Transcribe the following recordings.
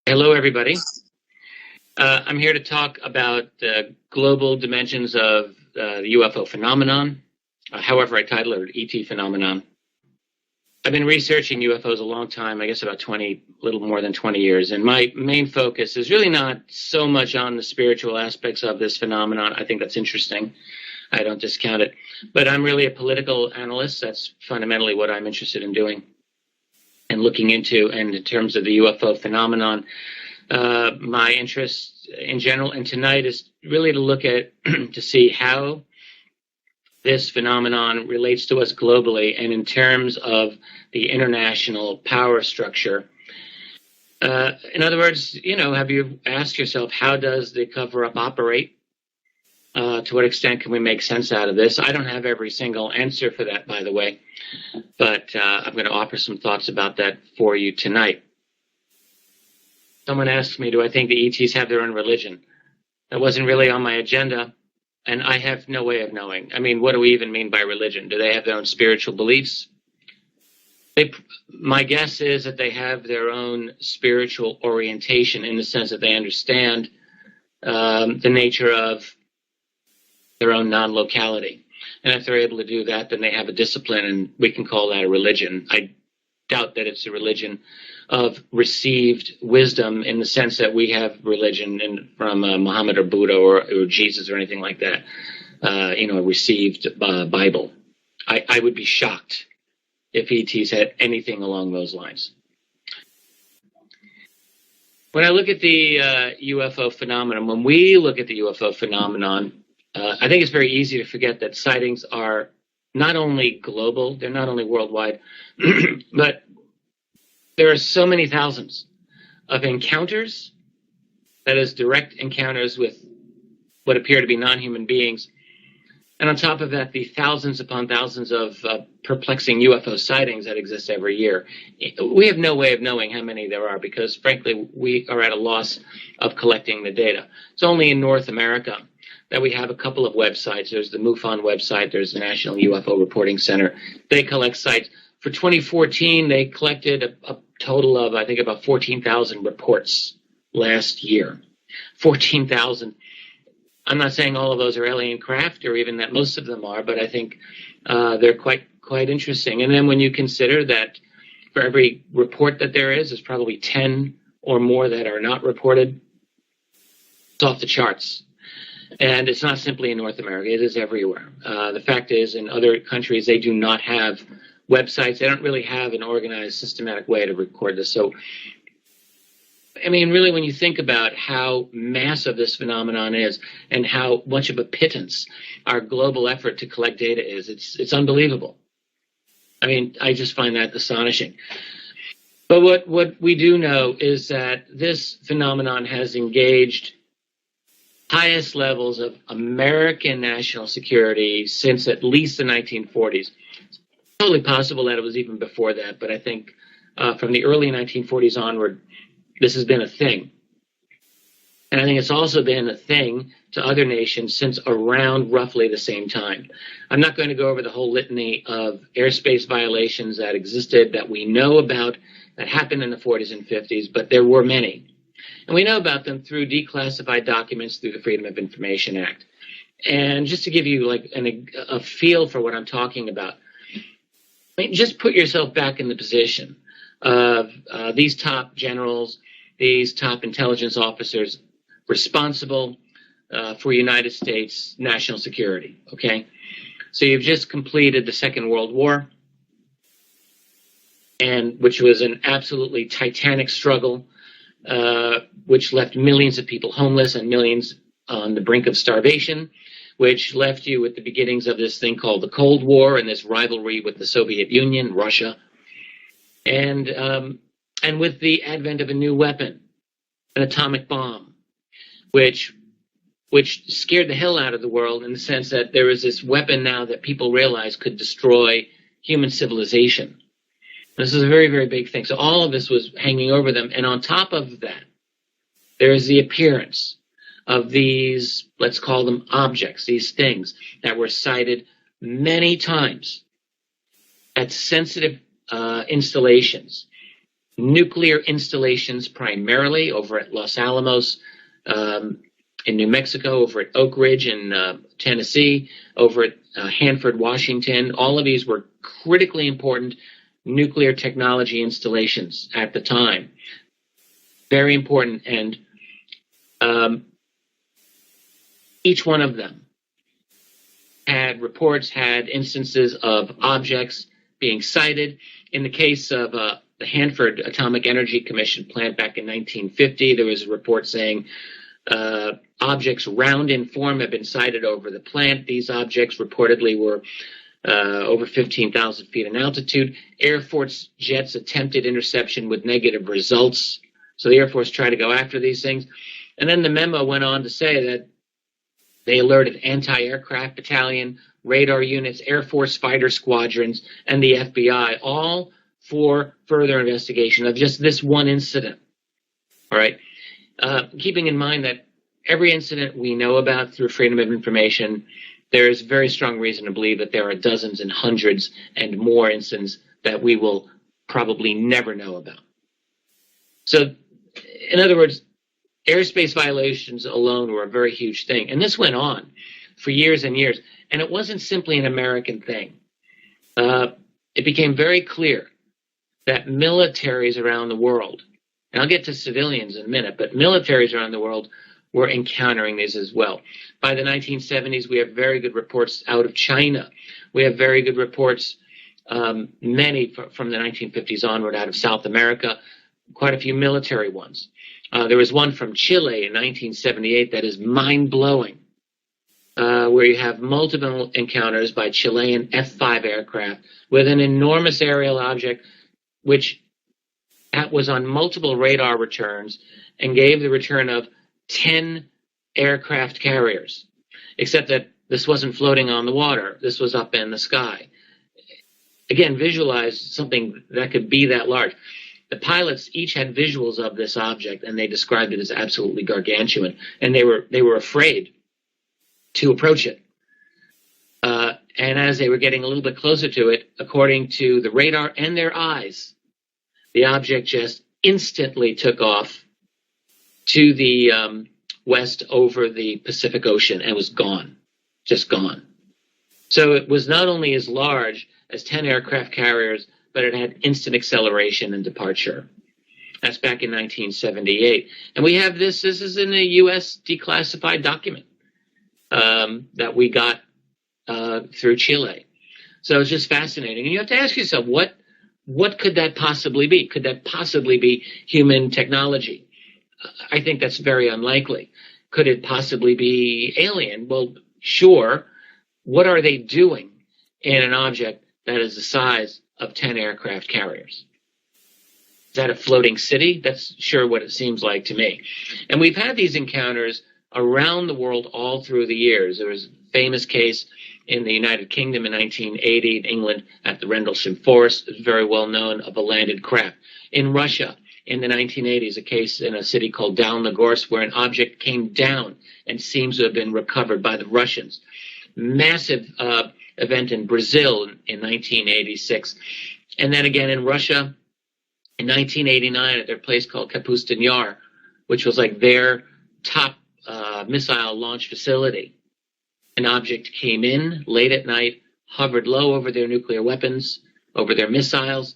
Hello, everybody. I'm here to talk about the global dimensions of the UFO phenomenon. However, I titled it ET phenomenon. I've been researching UFOs a long time, I guess about 20, little more than 20 years. And my main focus is really not so much on the spiritual aspects of this phenomenon. I think that's interesting. I don't discount it. But I'm really a political analyst. That's fundamentally what I'm interested in doing and looking into. And in terms of the UFO phenomenon, my interest in general, and tonight is really to look at to see how this phenomenon relates to us globally and in terms of the international power structure. In other words, have you asked yourself, how does the cover-up operate? To what extent can we make sense out of this? I don't have every single answer for that, by the way, but I'm going to offer some thoughts about that for you tonight. Someone asked me, do I think the ETs have their own religion? That wasn't really on my agenda, and I have no way of knowing. I mean, what do we even mean by religion? Do they have their own spiritual beliefs? My guess is that they have their own spiritual orientation in the sense that they understand the nature of their own non-locality. And if they're able to do that, then they have a discipline, and we can call that a religion. I doubt that it's a religion of received wisdom in the sense that we have religion from Muhammad or Buddha or Jesus or anything like that, a received Bible. I would be shocked if ETs had anything along those lines. When I look at the UFO phenomenon, when we look at the UFO phenomenon, I think it's very easy to forget that sightings are not only global, they're not only worldwide, but there are so many thousands of encounters, that is, direct encounters with what appear to be non-human beings. And on top of that, the thousands upon thousands of perplexing UFO sightings that exist every year. We have no way of knowing how many there are because, frankly, we are at a loss of collecting the data. It's only in North America that we have a couple of websites. There's the MUFON website. There's the National UFO Reporting Center. They collect sites. For 2014, they collected a total of, I think, about 14,000 reports last year. 14,000. I'm not saying all of those are alien craft or even that most of them are, but I think they're quite interesting. And then when you consider that for every report that there is, there's probably 10 or more that are not reported, it's off the charts. And it's not simply in North America. It is everywhere. The fact is, in other countries, they do not have websites. They don't really have an organized, systematic way to record this. So, I mean, really, when you think about how massive this phenomenon is and how much of a pittance our global effort to collect data is, it's unbelievable. I mean, I just find that astonishing. But what we do know is that this phenomenon has engaged highest levels of American national security since at least the 1940s. It's totally possible that it was even before that, but I think from the early 1940s onward, this has been a thing. And I think it's also been a thing to other nations since around roughly the same time. I'm not going to go over the whole litany of airspace violations that existed, that we know about, that happened in the 40s and 50s, but there were many. And we know about them through declassified documents through the Freedom of Information Act. And just to give you like a feel for what I'm talking about, I mean, just put yourself back in the position of these top generals, these top intelligence officers responsible for United States national security, okay? So you've just completed the Second World War, and which was an absolutely titanic struggle, which left millions of people homeless and millions on the brink of starvation, which left you with the beginnings of this thing called the Cold War and this rivalry with the Soviet Union, Russia, and with the advent of a new weapon, an atomic bomb, which scared the hell out of the world in the sense that there is this weapon now that people realize could destroy human civilization. This is a very, very big thing. So all of this was hanging over them. And on top of that, there is the appearance of these, let's call them objects, these things that were sighted many times at sensitive installations nuclear installations primarily over at Los Alamos in New Mexico, over at Oak Ridge in Tennessee, over at Hanford, Washington. All of these were critically important nuclear technology installations at the time. Very important, and each one of them had reports, had instances of objects being sighted. In the case of the Hanford Atomic Energy Commission plant back in 1950, there was a report saying objects round in form have been sighted over the plant. These objects reportedly were over 15,000 feet in altitude. Air Force jets attempted interception with negative results. So the Air Force tried to go after these things. And then the memo went on to say that they alerted anti-aircraft battalion, radar units, Air Force fighter squadrons, and the FBI, all for further investigation of just this one incident. All right. Keeping in mind that every incident we know about through Freedom of Information, there is very strong reason to believe that there are dozens and hundreds and more incidents that we will probably never know about. So, in other words, airspace violations alone were a very huge thing. And this went on for years and years. And it wasn't simply an American thing. It became very clear that militaries around the world, and I'll get to civilians in a minute, but militaries around the world were encountering these as well. By the 1970s, we have very good reports out of China. We have very good reports, many from the 1950s onward out of South America, quite a few military ones. There was one from Chile in 1978 that is mind-blowing, where you have multiple encounters by Chilean F-5 aircraft with an enormous aerial object which was on multiple radar returns and gave the return of 10 aircraft carriers, except that this wasn't floating on the water. This was up in the sky. Again, visualize something that could be that large. The pilots each had visuals of this object, and they described it as absolutely gargantuan, and they were afraid to approach it. And as they were getting a little bit closer to it, according to the radar and their eyes, the object just instantly took off to the west over the Pacific Ocean and was gone, just gone. So it was not only as large as 10 aircraft carriers, but it had instant acceleration and departure. That's back in 1978. And we have this is in a U.S. declassified document that we got through Chile. So it's just fascinating. And you have to ask yourself, what could that possibly be? Could that possibly be human technology? I think that's very unlikely. Could it possibly be alien? Well, sure. What are they doing in an object that is the size of 10 aircraft carriers? Is that a floating city? That's sure what it seems like to me. And we've had these encounters around the world all through the years. There was a famous case in the United Kingdom in 1980, in England, at the Rendlesham Forest. It's very well known of a landed craft. In Russia, in the 1980s, a case in a city called Dalnogorsk where an object came down and seems to have been recovered by the Russians. Massive event in Brazil in 1986. And then again in Russia in 1989 at their place called Kapustin Yar, which was like their top missile launch facility. An object came in late at night, hovered low over their nuclear weapons, over their missiles,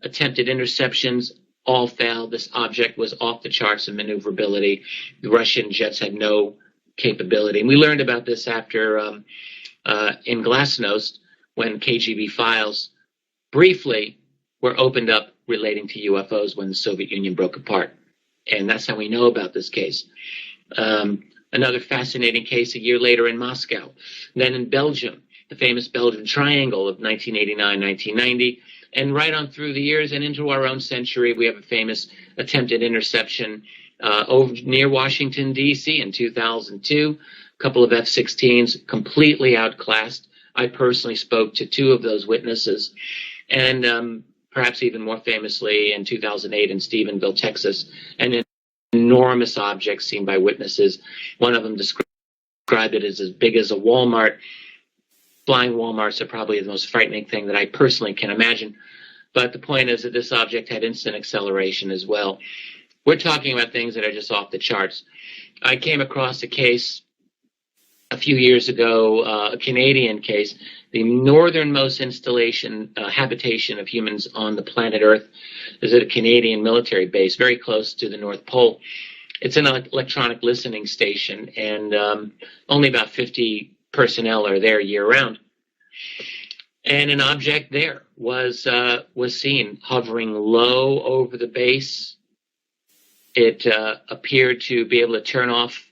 attempted interceptions, all failed. This object was off the charts in maneuverability. The Russian jets had no capability. And we learned about this after in Glasnost, when KGB files briefly were opened up relating to UFOs when the Soviet Union broke apart. And that's how we know about this case. Another fascinating case a year later in Moscow. Then in Belgium, the famous Belgian Triangle of 1989-1990. And right on through the years and into our own century, we have a famous attempted interception over near Washington, D.C. in 2002. A couple of F-16s completely outclassed. I personally spoke to two of those witnesses. And perhaps even more famously in 2008 in Stephenville, Texas, an enormous object seen by witnesses. One of them described it as big as a Walmart. Flying Walmarts are probably the most frightening thing that I personally can imagine. But the point is that this object had instant acceleration as well. We're talking about things that are just off the charts. I came across a case a few years ago, a Canadian case, the northernmost installation, habitation of humans on the planet Earth is at a Canadian military base, very close to the North Pole. It's an electronic listening station, and only about 50 personnel are there year-round. And an object there was seen hovering low over the base. It appeared to be able to turn off.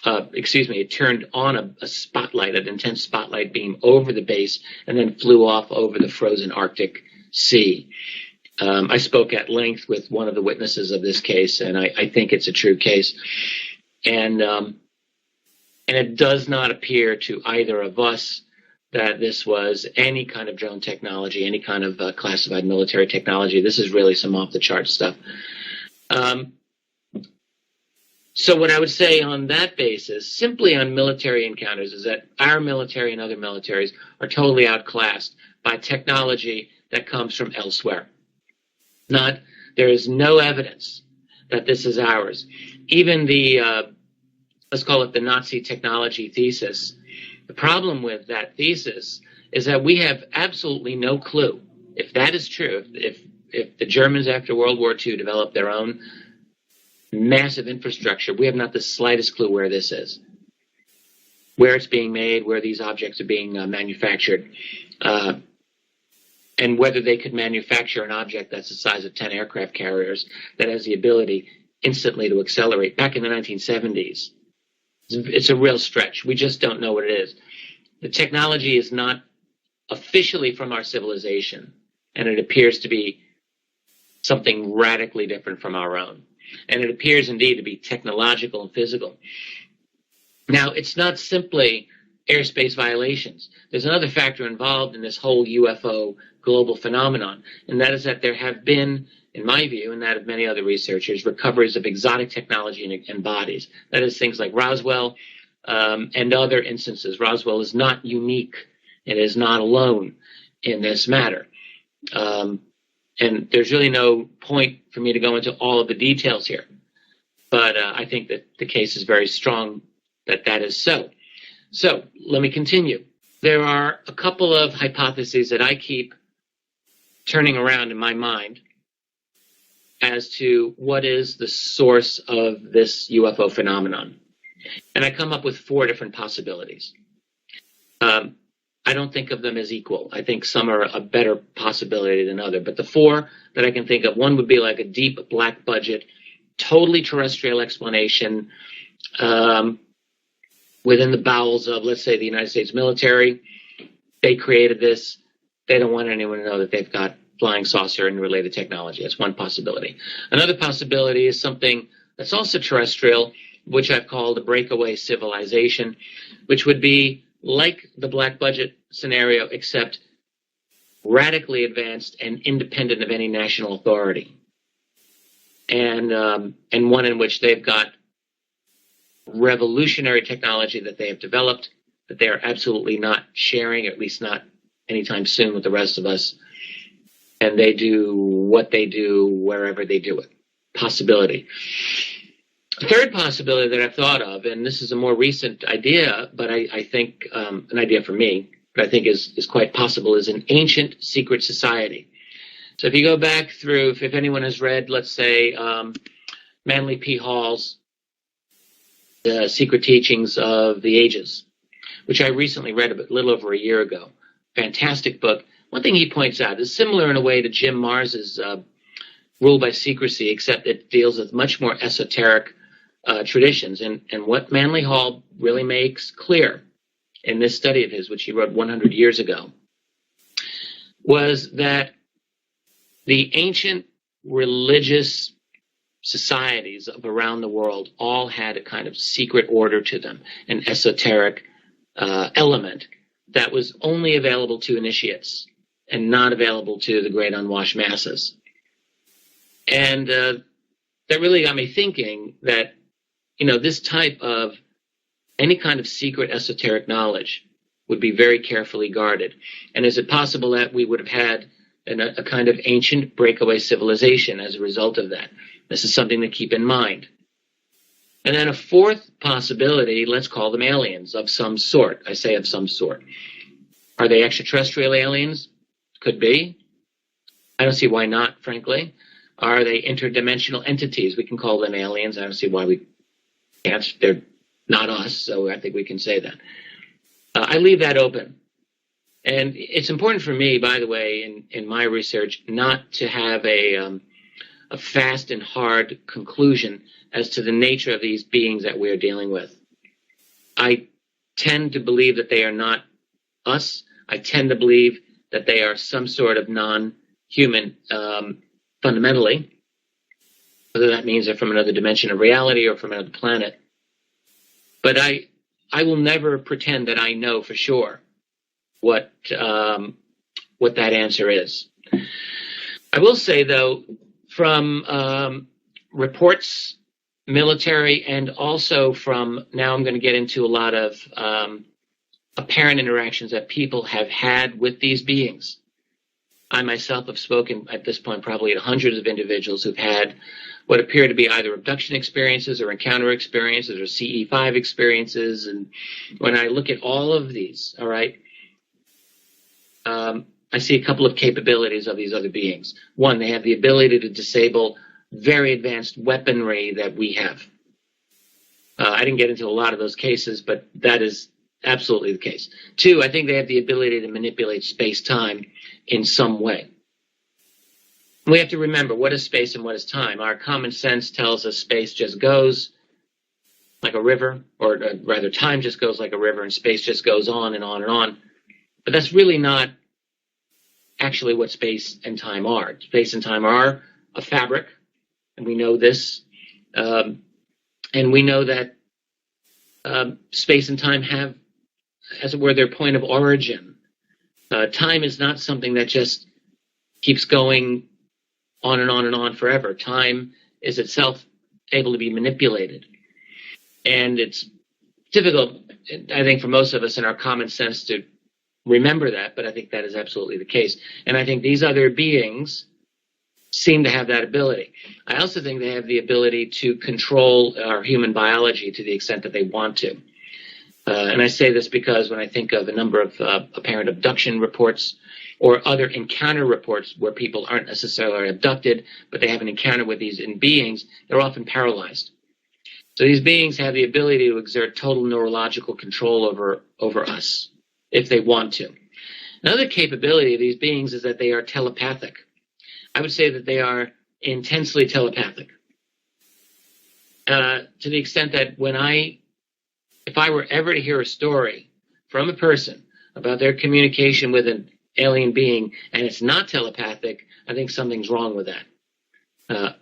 It turned on a spotlight, an intense spotlight beam over the base, and then flew off over the frozen Arctic Sea. I spoke at length with one of the witnesses of this case, and I think it's a true case. And it does not appear to either of us that this was any kind of drone technology, any kind of classified military technology. This is really some off-the-chart stuff. So what I would say on that basis, simply on military encounters, is that our military and other militaries are totally outclassed by technology that comes from elsewhere. There is no evidence that this is ours. Even the, let's call it the Nazi technology thesis. The problem with that thesis is that we have absolutely no clue. If that is true, if the Germans after World War II developed their own massive infrastructure, we have not the slightest clue where this is, where it's being made, where these objects are being manufactured, and whether they could manufacture an object that's the size of 10 aircraft carriers that has the ability instantly to accelerate. Back in the 1970s, it's a real stretch. We just don't know what it is. The technology is not officially from our civilization, and it appears to be something radically different from our own. And it appears indeed to be technological and physical. Now, it's not simply airspace violations. There's another factor involved in this whole UFO global phenomenon, and that is that there have been, in my view, and that of many other researchers, recoveries of exotic technology and bodies. That is, things like Roswell and other instances. Roswell is not unique. It is not alone in this matter. And there's really no point for me to go into all of the details here. But I think that the case is very strong that that is so. So let me continue. There are a couple of hypotheses that I keep turning around in my mind as to what is the source of this UFO phenomenon. And I come up with 4 different possibilities. I don't think of them as equal. I think some are a better possibility than other. But the 4 that I can think of, one would be like a deep black budget, totally terrestrial explanation within the bowels of, let's say, the United States military. They created this. They don't want anyone to know that they've got flying saucer and related technology. That's one possibility. Another possibility is something that's also terrestrial, which I've called a breakaway civilization, which would be like the black budget scenario, except radically advanced and independent of any national authority, and one in which they've got revolutionary technology that they have developed that they are absolutely not sharing, at least not anytime soon, with the rest of us, and they do what they do wherever they do it. Possibility. A third possibility that I've thought of, and this is a more recent idea, but I think an idea for me, but I think is quite possible, is an ancient secret society. So if you go back through, if anyone has read, let's say, Manly P. Hall's The Secret Teachings of the Ages, which I recently read a little over a year ago. Fantastic book. One thing he points out is similar in a way to Jim Mars's Rule by Secrecy, except it deals with much more esoteric traditions. And what Manly Hall really makes clear in this study of his, which he wrote 100 years ago, was that the ancient religious societies of around the world all had a kind of secret order to them, an esoteric element that was only available to initiates and not available to the great unwashed masses. And that really got me thinking that, this type of any kind of secret esoteric knowledge would be very carefully guarded. And is it possible that we would have had a kind of ancient breakaway civilization as a result of that? This is something to keep in mind. And then a fourth possibility, let's call them aliens of some sort. I say of some sort. Are they extraterrestrial aliens? Could be. I don't see why not, frankly. Are they interdimensional entities? We can call them aliens. I don't see why we can't. They're not us, so I think we can say that. I leave that open. And it's important for me, by the way, in my research, not to have a fast and hard conclusion as to the nature of these beings that we're dealing with. I tend to believe that they are not us. I tend to believe that they are some sort of non-human fundamentally, whether that means they're from another dimension of reality or from another planet. But I will never pretend that I know for sure what that answer is. I will say, though, from reports, military, and also from, now I'm going to get into a lot of apparent interactions that people have had with these beings. I myself have spoken at this point probably to hundreds of individuals who've had what appear to be either abduction experiences or encounter experiences or CE5 experiences. And when I look at all of these, all right, I see a couple of capabilities of these other beings. One, they have the ability to disable very advanced weaponry that we have. I didn't get into a lot of those cases, but that is absolutely the case. Two, I think they have the ability to manipulate space-time in some way. We have to remember, what is space and what is time? Our common sense tells us space just goes like a river, or rather time just goes like a river and space just goes on and on and on. But that's really not actually what space and time are. Space and time are a fabric, and we know this. And we know that space and time have, as it were, their point of origin. Time is not something that just keeps going on and on and on forever. Time is itself able to be manipulated. And it's difficult, I think, for most of us in our common sense to remember that, but I think that is absolutely the case. And I think these other beings seem to have that ability. I also think they have the ability to control our human biology to the extent that they want to. And I say this because when I think of a number of apparent abduction reports or other encounter reports where people aren't necessarily abducted, but they have an encounter with these beings, they're often paralyzed. So these beings have the ability to exert total neurological control over us if they want to. Another capability of these beings is that they are telepathic. I would say that they are intensely telepathic. To the extent that if I were ever to hear a story from a person about their communication with an alien being and it's not telepathic, I think something's wrong with that.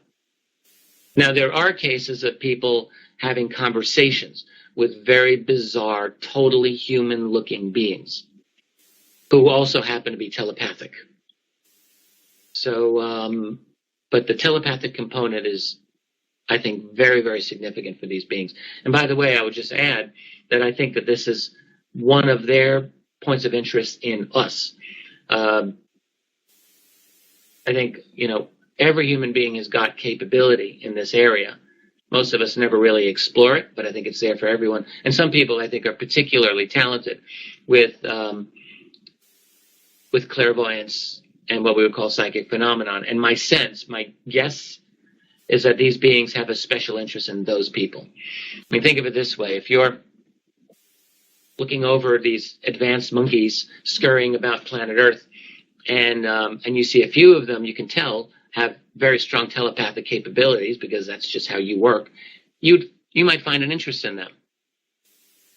Now, there are cases of people having conversations with very bizarre, totally human-looking beings who also happen to be telepathic. So, but the telepathic component is, I think, very, very significant for these beings. And by the way, I would just add that I think that this is one of their points of interest in us. I think, every human being has got capability in this area. Most of us never really explore it, but I think it's there for everyone. And some people, I think, are particularly talented with clairvoyance and what we would call psychic phenomenon. And my guess is that these beings have a special interest in those people. I mean, think of it this way. If you're looking over these advanced monkeys scurrying about planet Earth, and you see a few of them, you can tell, have very strong telepathic capabilities because that's just how you work, you might find an interest in them.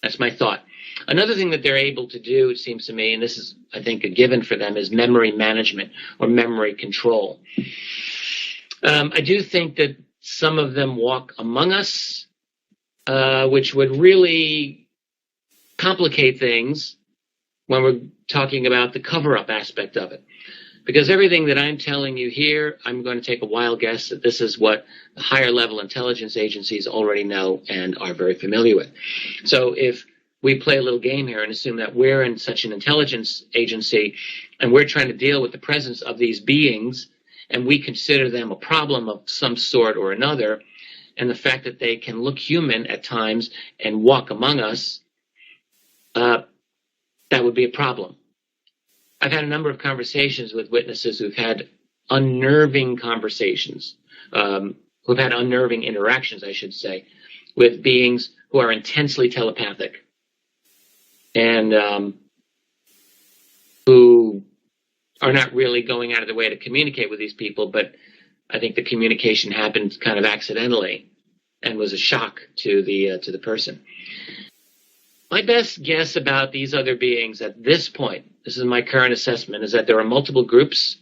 That's my thought. Another thing that they're able to do, it seems to me, and this is, I think, a given for them, is memory management or memory control. I do think that some of them walk among us, which would really complicate things when we're talking about the cover-up aspect of it. Because everything that I'm telling you here, I'm going to take a wild guess that this is what higher level intelligence agencies already know and are very familiar with. So if we play a little game here and assume that we're in such an intelligence agency and we're trying to deal with the presence of these beings, and we consider them a problem of some sort or another, and the fact that they can look human at times and walk among us, that would be a problem. I've had a number of conversations with witnesses who've had unnerving conversations, who've had unnerving interactions, I should say, with beings who are intensely telepathic and who are not really going out of their way to communicate with these people, but I think the communication happened kind of accidentally and was a shock to the person. My best guess about these other beings at this point, this is my current assessment, is that there are multiple groups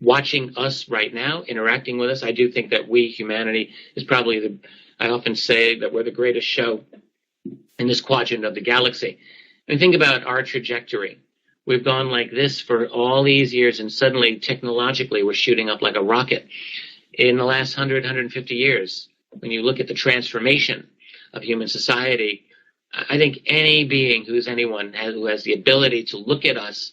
watching us right now, interacting with us. I do think that we, humanity, is probably I often say that we're the greatest show in this quadrant of the galaxy. And think about our trajectory. We've gone like this for all these years, and suddenly, technologically, we're shooting up like a rocket. In the last 100, 150 years, when you look at the transformation of human society, I think any being who has the ability to look at us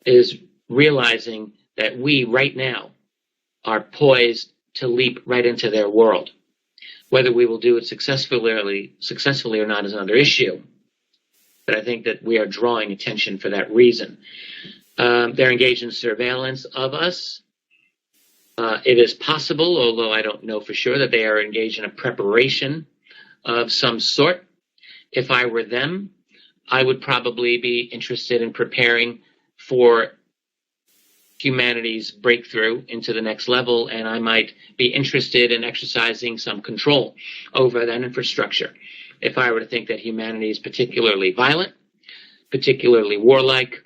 is realizing that we, right now, are poised to leap right into their world. Whether we will do it successfully or not is another issue. But I think that we are drawing attention for that reason. They're engaged in surveillance of us. It is possible, although I don't know for sure, that they are engaged in a preparation of some sort. If I were them, I would probably be interested in preparing for humanity's breakthrough into the next level, and I might be interested in exercising some control over that infrastructure. If I were to think that humanity is particularly violent, particularly warlike,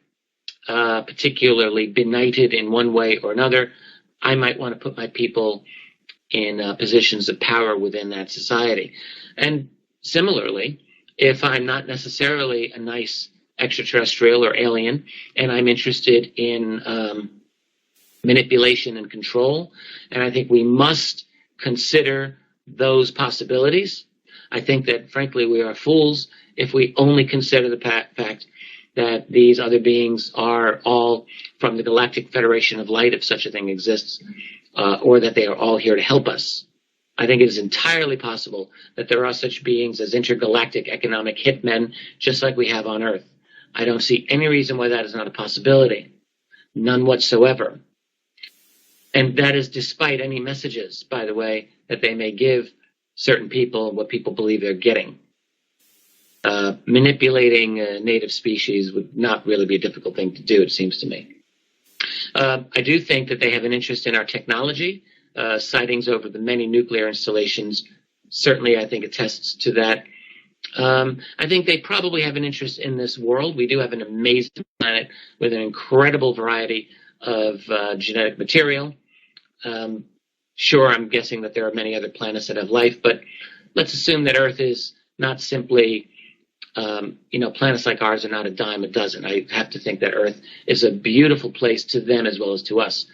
particularly benighted in one way or another, I might want to put my people in positions of power within that society. And similarly, if I'm not necessarily a nice extraterrestrial or alien, and I'm interested in manipulation and control, and I think we must consider those possibilities. I think that, frankly, we are fools if we only consider the fact that these other beings are all from the Galactic Federation of Light, if such a thing exists, or that they are all here to help us. I think it is entirely possible that there are such beings as intergalactic economic hitmen, just like we have on Earth. I don't see any reason why that is not a possibility. None whatsoever. And that is despite any messages, by the way, that they may give certain people what people believe they're getting. Manipulating native species would not really be a difficult thing to do, it seems to me. I do think that they have an interest in our technology. Sightings over the many nuclear installations certainly, I think, attests to that. I think they probably have an interest in this world. We do have an amazing planet with an incredible variety of genetic material. Sure, I'm guessing that there are many other planets that have life, but let's assume that Earth is not simply, planets like ours are not a dime a dozen. I have to think that Earth is a beautiful place to them as well as to us.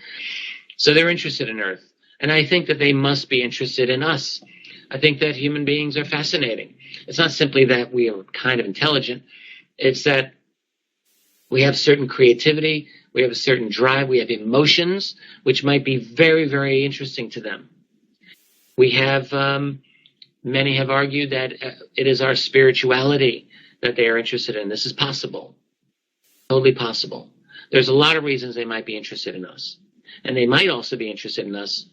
So they're interested in Earth. And I think that they must be interested in us. I think that human beings are fascinating. It's not simply that we are kind of intelligent. It's that we have certain creativity, we have a certain drive, we have emotions, which might be very, very interesting to them. We have, many have argued that it is our spirituality that they are interested in. This is possible. Totally possible. There's a lot of reasons they might be interested in us. And they might also be interested in us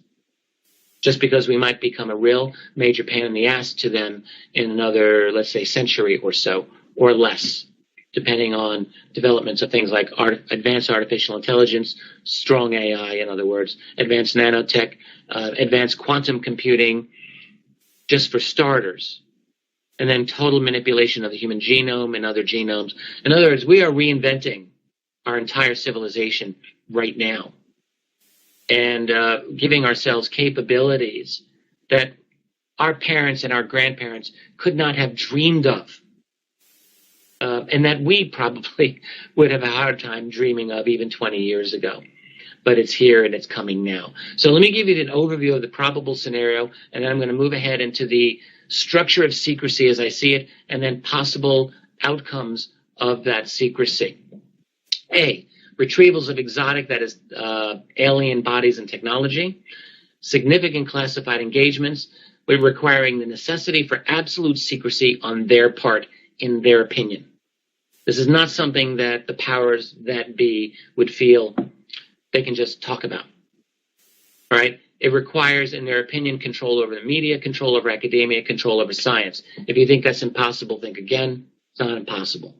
just because we might become a real major pain in the ass to them in another, let's say, century or so, or less, depending on developments of things like advanced artificial intelligence, strong AI, in other words, advanced nanotech, advanced quantum computing, just for starters, and then total manipulation of the human genome and other genomes. In other words, we are reinventing our entire civilization right now, and giving ourselves capabilities that our parents and our grandparents could not have dreamed of, and that we probably would have a hard time dreaming of even 20 years ago. But it's here and it's coming now. So let me give you an overview of the probable scenario, and then I'm going to move ahead into the structure of secrecy as I see it, and then possible outcomes of that secrecy. A, retrievals of exotic, that is alien bodies and technology, significant classified engagements, but requiring the necessity for absolute secrecy on their part, in their opinion. This is not something that the powers that be would feel they can just talk about. All right? It requires, in their opinion, control over the media, control over academia, control over science. If you think that's impossible, think again. It's not impossible.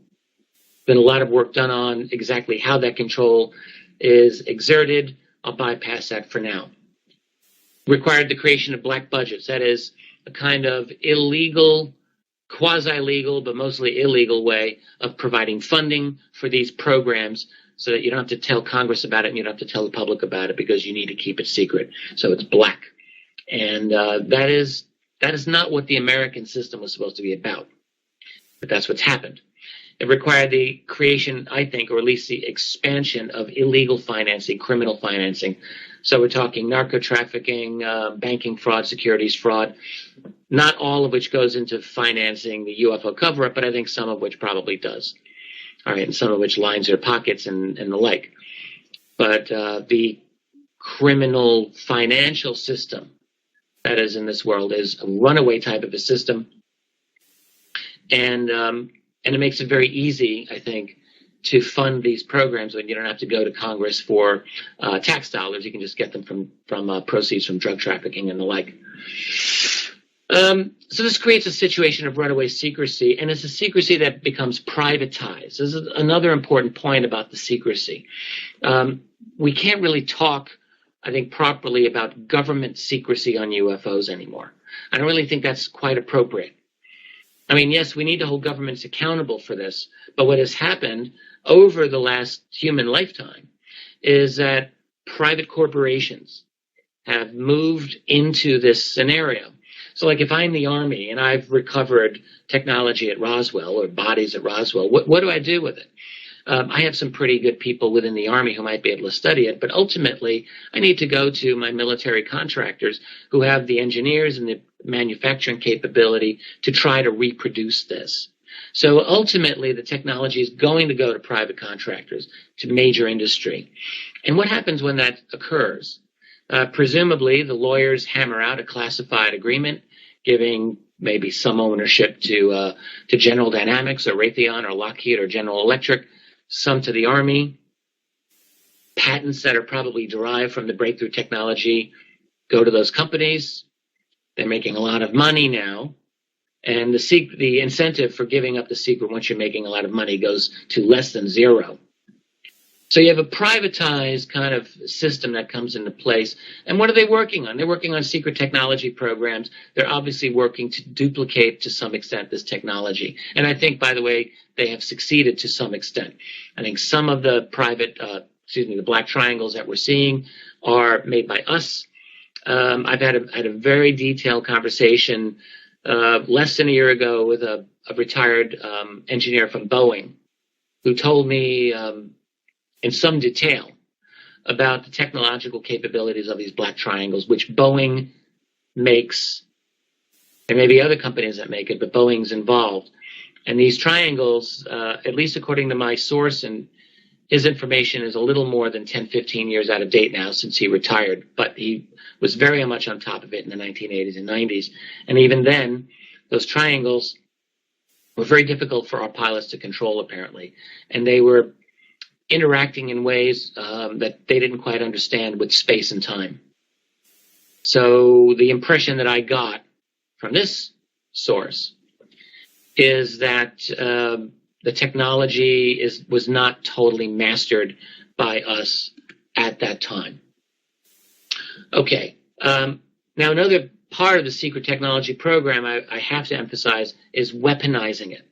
Been a lot of work done on exactly how that control is exerted. I'll bypass that for now. Required the creation of black budgets. That is a kind of illegal, quasi-legal, but mostly illegal way of providing funding for these programs so that you don't have to tell Congress about it and you don't have to tell the public about it because you need to keep it secret. So it's black. And that is not what the American system was supposed to be about. But that's what's happened. It required the creation, I think, or at least the expansion of illegal financing, criminal financing. So we're talking narco-trafficking, banking fraud, securities fraud, not all of which goes into financing the UFO cover-up, but I think some of which probably does. All right, and some of which lines their pockets and the like. But the criminal financial system that is in this world is a runaway type of a system. And it makes it very easy, I think, to fund these programs when you don't have to go to Congress for tax dollars. You can just get them from proceeds from drug trafficking and the like. So this creates a situation of runaway secrecy, and it's a secrecy that becomes privatized. This is another important point about the secrecy. We can't really talk, I think, properly about government secrecy on UFOs anymore. I don't really think that's quite appropriate. I mean, yes, we need to hold governments accountable for this, but what has happened over the last human lifetime is that private corporations have moved into this scenario. So like if I'm the Army and I've recovered technology at Roswell or bodies at Roswell, what do I do with it? I have some pretty good people within the Army who might be able to study it, but ultimately I need to go to my military contractors who have the engineers and the manufacturing capability to try to reproduce this. So ultimately the technology is going to go to private contractors, to major industry. And what happens when that occurs? Presumably the lawyers hammer out a classified agreement giving maybe some ownership to General Dynamics or Raytheon or Lockheed or General Electric, some to the Army. Patents that are probably derived from the breakthrough technology go to those companies. They're making a lot of money now. And the incentive for giving up the secret once you're making a lot of money goes to less than zero. So you have a privatized kind of system that comes into place. And what are they working on? They're working on secret technology programs. They're obviously working to duplicate to some extent this technology. And I think, by the way, they have succeeded to some extent. I think some of the the black triangles that we're seeing are made by us. I've had a very detailed conversation less than a year ago with a retired engineer from Boeing who told me in some detail about the technological capabilities of these black triangles, which Boeing makes. There may be other companies that make it, but Boeing's involved. And these triangles, at least according to my source, and his information is a little more than 10, 15 years out of date now since he retired, but he was very much on top of it in the 1980s and 90s. And even then, those triangles were very difficult for our pilots to control, apparently. And they were interacting in ways that they didn't quite understand with space and time. So the impression that I got from this source is that the technology was not totally mastered by us at that time. Okay. Now another part of the secret technology program I have to emphasize is weaponizing it.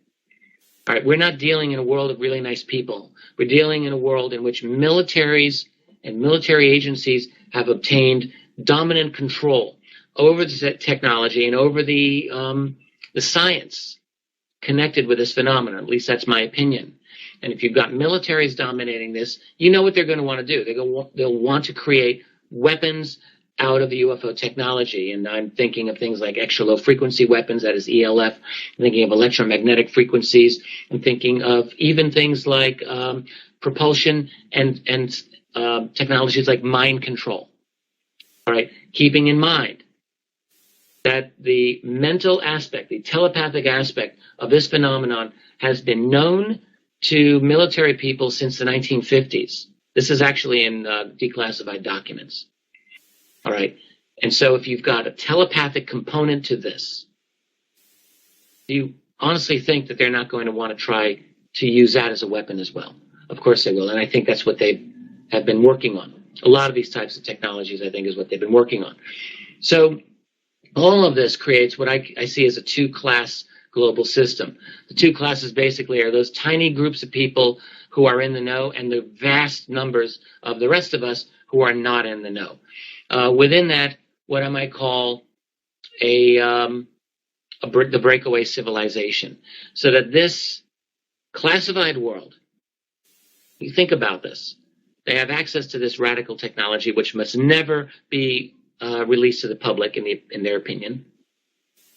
All right, we're not dealing in a world of really nice people. We're dealing in a world in which militaries and military agencies have obtained dominant control over the technology and over the science connected with this phenomenon. At least that's my opinion. And if you've got militaries dominating this, you know what they're going to want to do. They'll want to create weapons out of the UFO technology. And I'm thinking of things like extra low frequency weapons, that is ELF. I'm thinking of electromagnetic frequencies. I'm thinking of even things like propulsion and technologies like mind control. All right, keeping in mind that the mental aspect, the telepathic aspect of this phenomenon has been known to military people since the 1950s. This is actually in declassified documents. All right. And so if you've got a telepathic component to this, do you honestly think that they're not going to want to try to use that as a weapon as well? Of course they will. And I think that's what they have been working on. A lot of these types of technologies, I think, is what they've been working on. So all of this creates what I see as a two-class global system. The two classes basically are those tiny groups of people who are in the know and the vast numbers of the rest of us who are not in the know. Within that, what I might call the breakaway civilization. So that this classified world, you think about this, they have access to this radical technology which must never be released to the public in their opinion.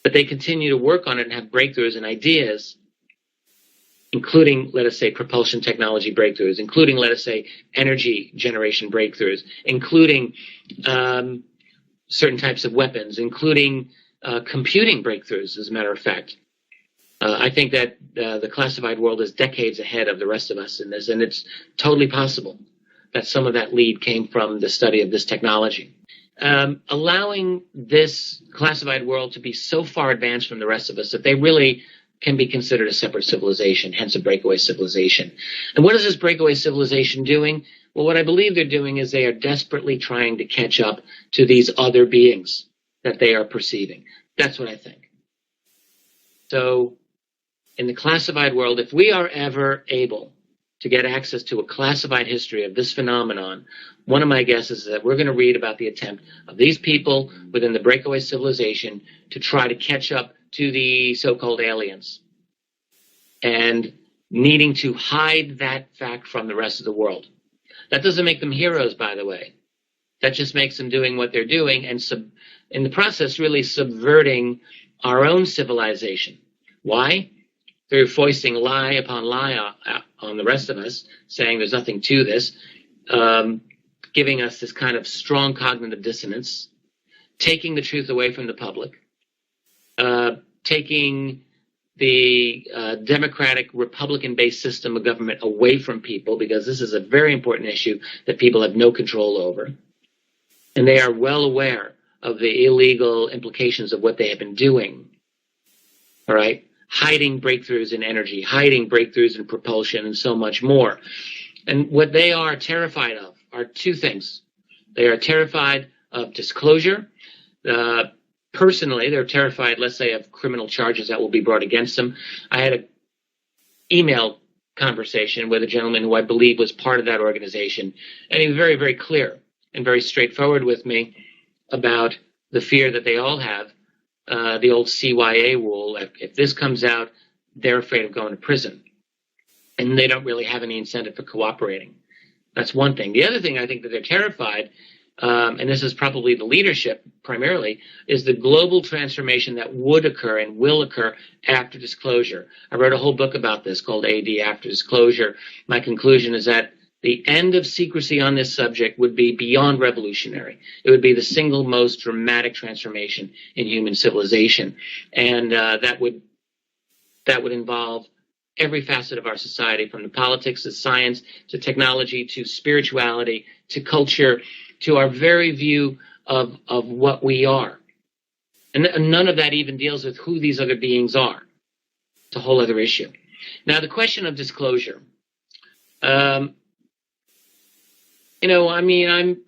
But they continue to work on it and have breakthroughs and ideas, including, let us say, propulsion technology breakthroughs, including, let us say, energy generation breakthroughs, including certain types of weapons, including computing breakthroughs, as a matter of fact. I think that the classified world is decades ahead of the rest of us in this, and it's totally possible that some of that lead came from the study of this technology. Allowing this classified world to be so far advanced from the rest of us that they really can be considered a separate civilization, hence a breakaway civilization. And what is this breakaway civilization doing? Well, what I believe they're doing is they are desperately trying to catch up to these other beings that they are perceiving. That's what I think. So in the classified world, if we are ever able to get access to a classified history of this phenomenon, one of my guesses is that we're going to read about the attempt of these people within the breakaway civilization to try to catch up to the so-called aliens and needing to hide that fact from the rest of the world. That doesn't make them heroes, by the way. That just makes them doing what they're doing and in the process really subverting our own civilization. Why? Through foisting lie upon lie on the rest of us, saying there's nothing to this, giving us this kind of strong cognitive dissonance, taking the truth away from the public, taking the democratic Republican-based system of government away from people, because this is a very important issue that people have no control over. And they are well aware of the illegal implications of what they have been doing. All right? Hiding breakthroughs in energy, hiding breakthroughs in propulsion, and so much more. And what they are terrified of are two things. They are terrified of disclosure. Personally, they're terrified, let's say, of criminal charges that will be brought against them. I had an email conversation with a gentleman who I believe was part of that organization, and he was very, very clear and very straightforward with me about the fear that they all have. The old CYA rule, if this comes out, they're afraid of going to prison. And they don't really have any incentive for cooperating. That's one thing. The other thing I think that they're terrified, and this is probably the leadership primarily, is the global transformation that would occur and will occur after disclosure. I wrote a whole book about this called AD After Disclosure. My conclusion is that the end of secrecy on this subject would be beyond revolutionary. It would be the single most dramatic transformation in human civilization. And that would involve every facet of our society, from the politics to science to technology to spirituality to culture to our very view of what we are. And none of that even deals with who these other beings are. It's a whole other issue. Now, the question of disclosure.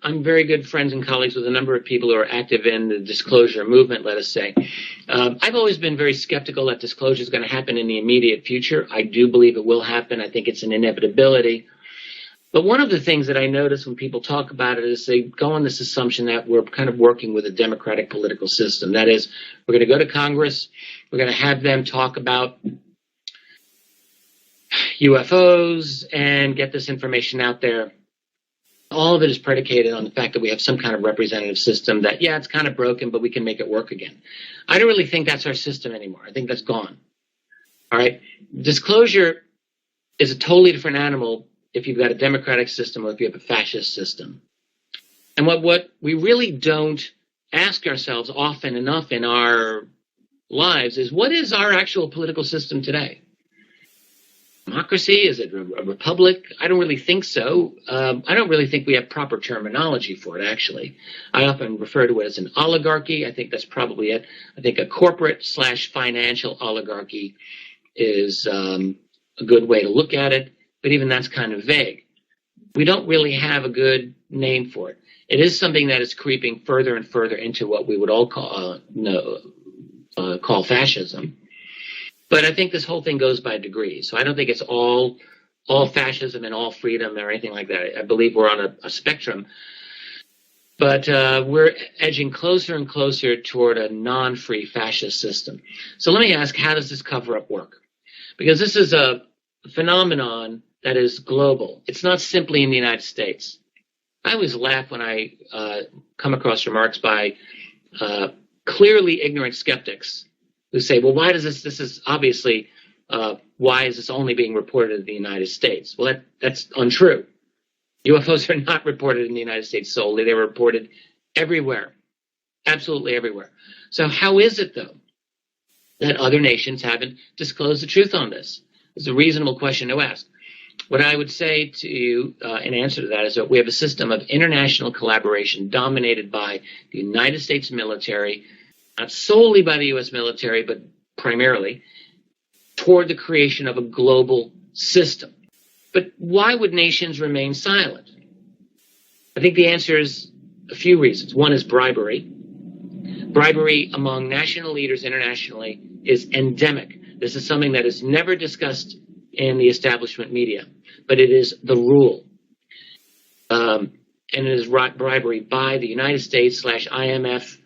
I'm very good friends and colleagues with a number of people who are active in the disclosure movement, let us say. I've always been very skeptical that disclosure is going to happen in the immediate future. I do believe it will happen. I think it's an inevitability. But one of the things that I notice when people talk about it is they go on this assumption that we're kind of working with a democratic political system. That is, we're going to go to Congress, we're going to have them talk about UFOs and get this information out there. All of it is predicated on the fact that we have some kind of representative system that, yeah, it's kind of broken, but we can make it work again. I don't really think that's our system anymore. I think that's gone. All right. Disclosure is a totally different animal if you've got a democratic system or if you have a fascist system. And what we really don't ask ourselves often enough in our lives is, what is our actual political system today? Democracy? Is it a republic? I don't really think so. I don't really think we have proper terminology for it, actually. I often refer to it as an oligarchy. I think that's probably it. I think a corporate/financial oligarchy is a good way to look at it, but even that's kind of vague. We don't really have a good name for it. It is something that is creeping further and further into what we would all call fascism. But I think this whole thing goes by degrees. So I don't think it's all fascism and all freedom or anything like that. I believe we're on a spectrum. But we're edging closer and closer toward a non-free fascist system. So let me ask, how does this cover-up work? Because this is a phenomenon that is global. It's not simply in the United States. I always laugh when I come across remarks by clearly ignorant skeptics who say, well, why does this is obviously, why is this only being reported in the United States? Well, that's untrue. UFOs are not reported in the United States solely. They're reported everywhere, absolutely everywhere. So how is it, though, that other nations haven't disclosed the truth on this? It's a reasonable question to ask. What I would say to you in answer to that is that we have a system of international collaboration dominated by the United States military, not solely by the U.S. military, but primarily, toward the creation of a global system. But why would nations remain silent? I think the answer is a few reasons. One is bribery. Bribery among national leaders internationally is endemic. This is something that is never discussed in the establishment media, but it is the rule. And it is bribery by the United States /IMF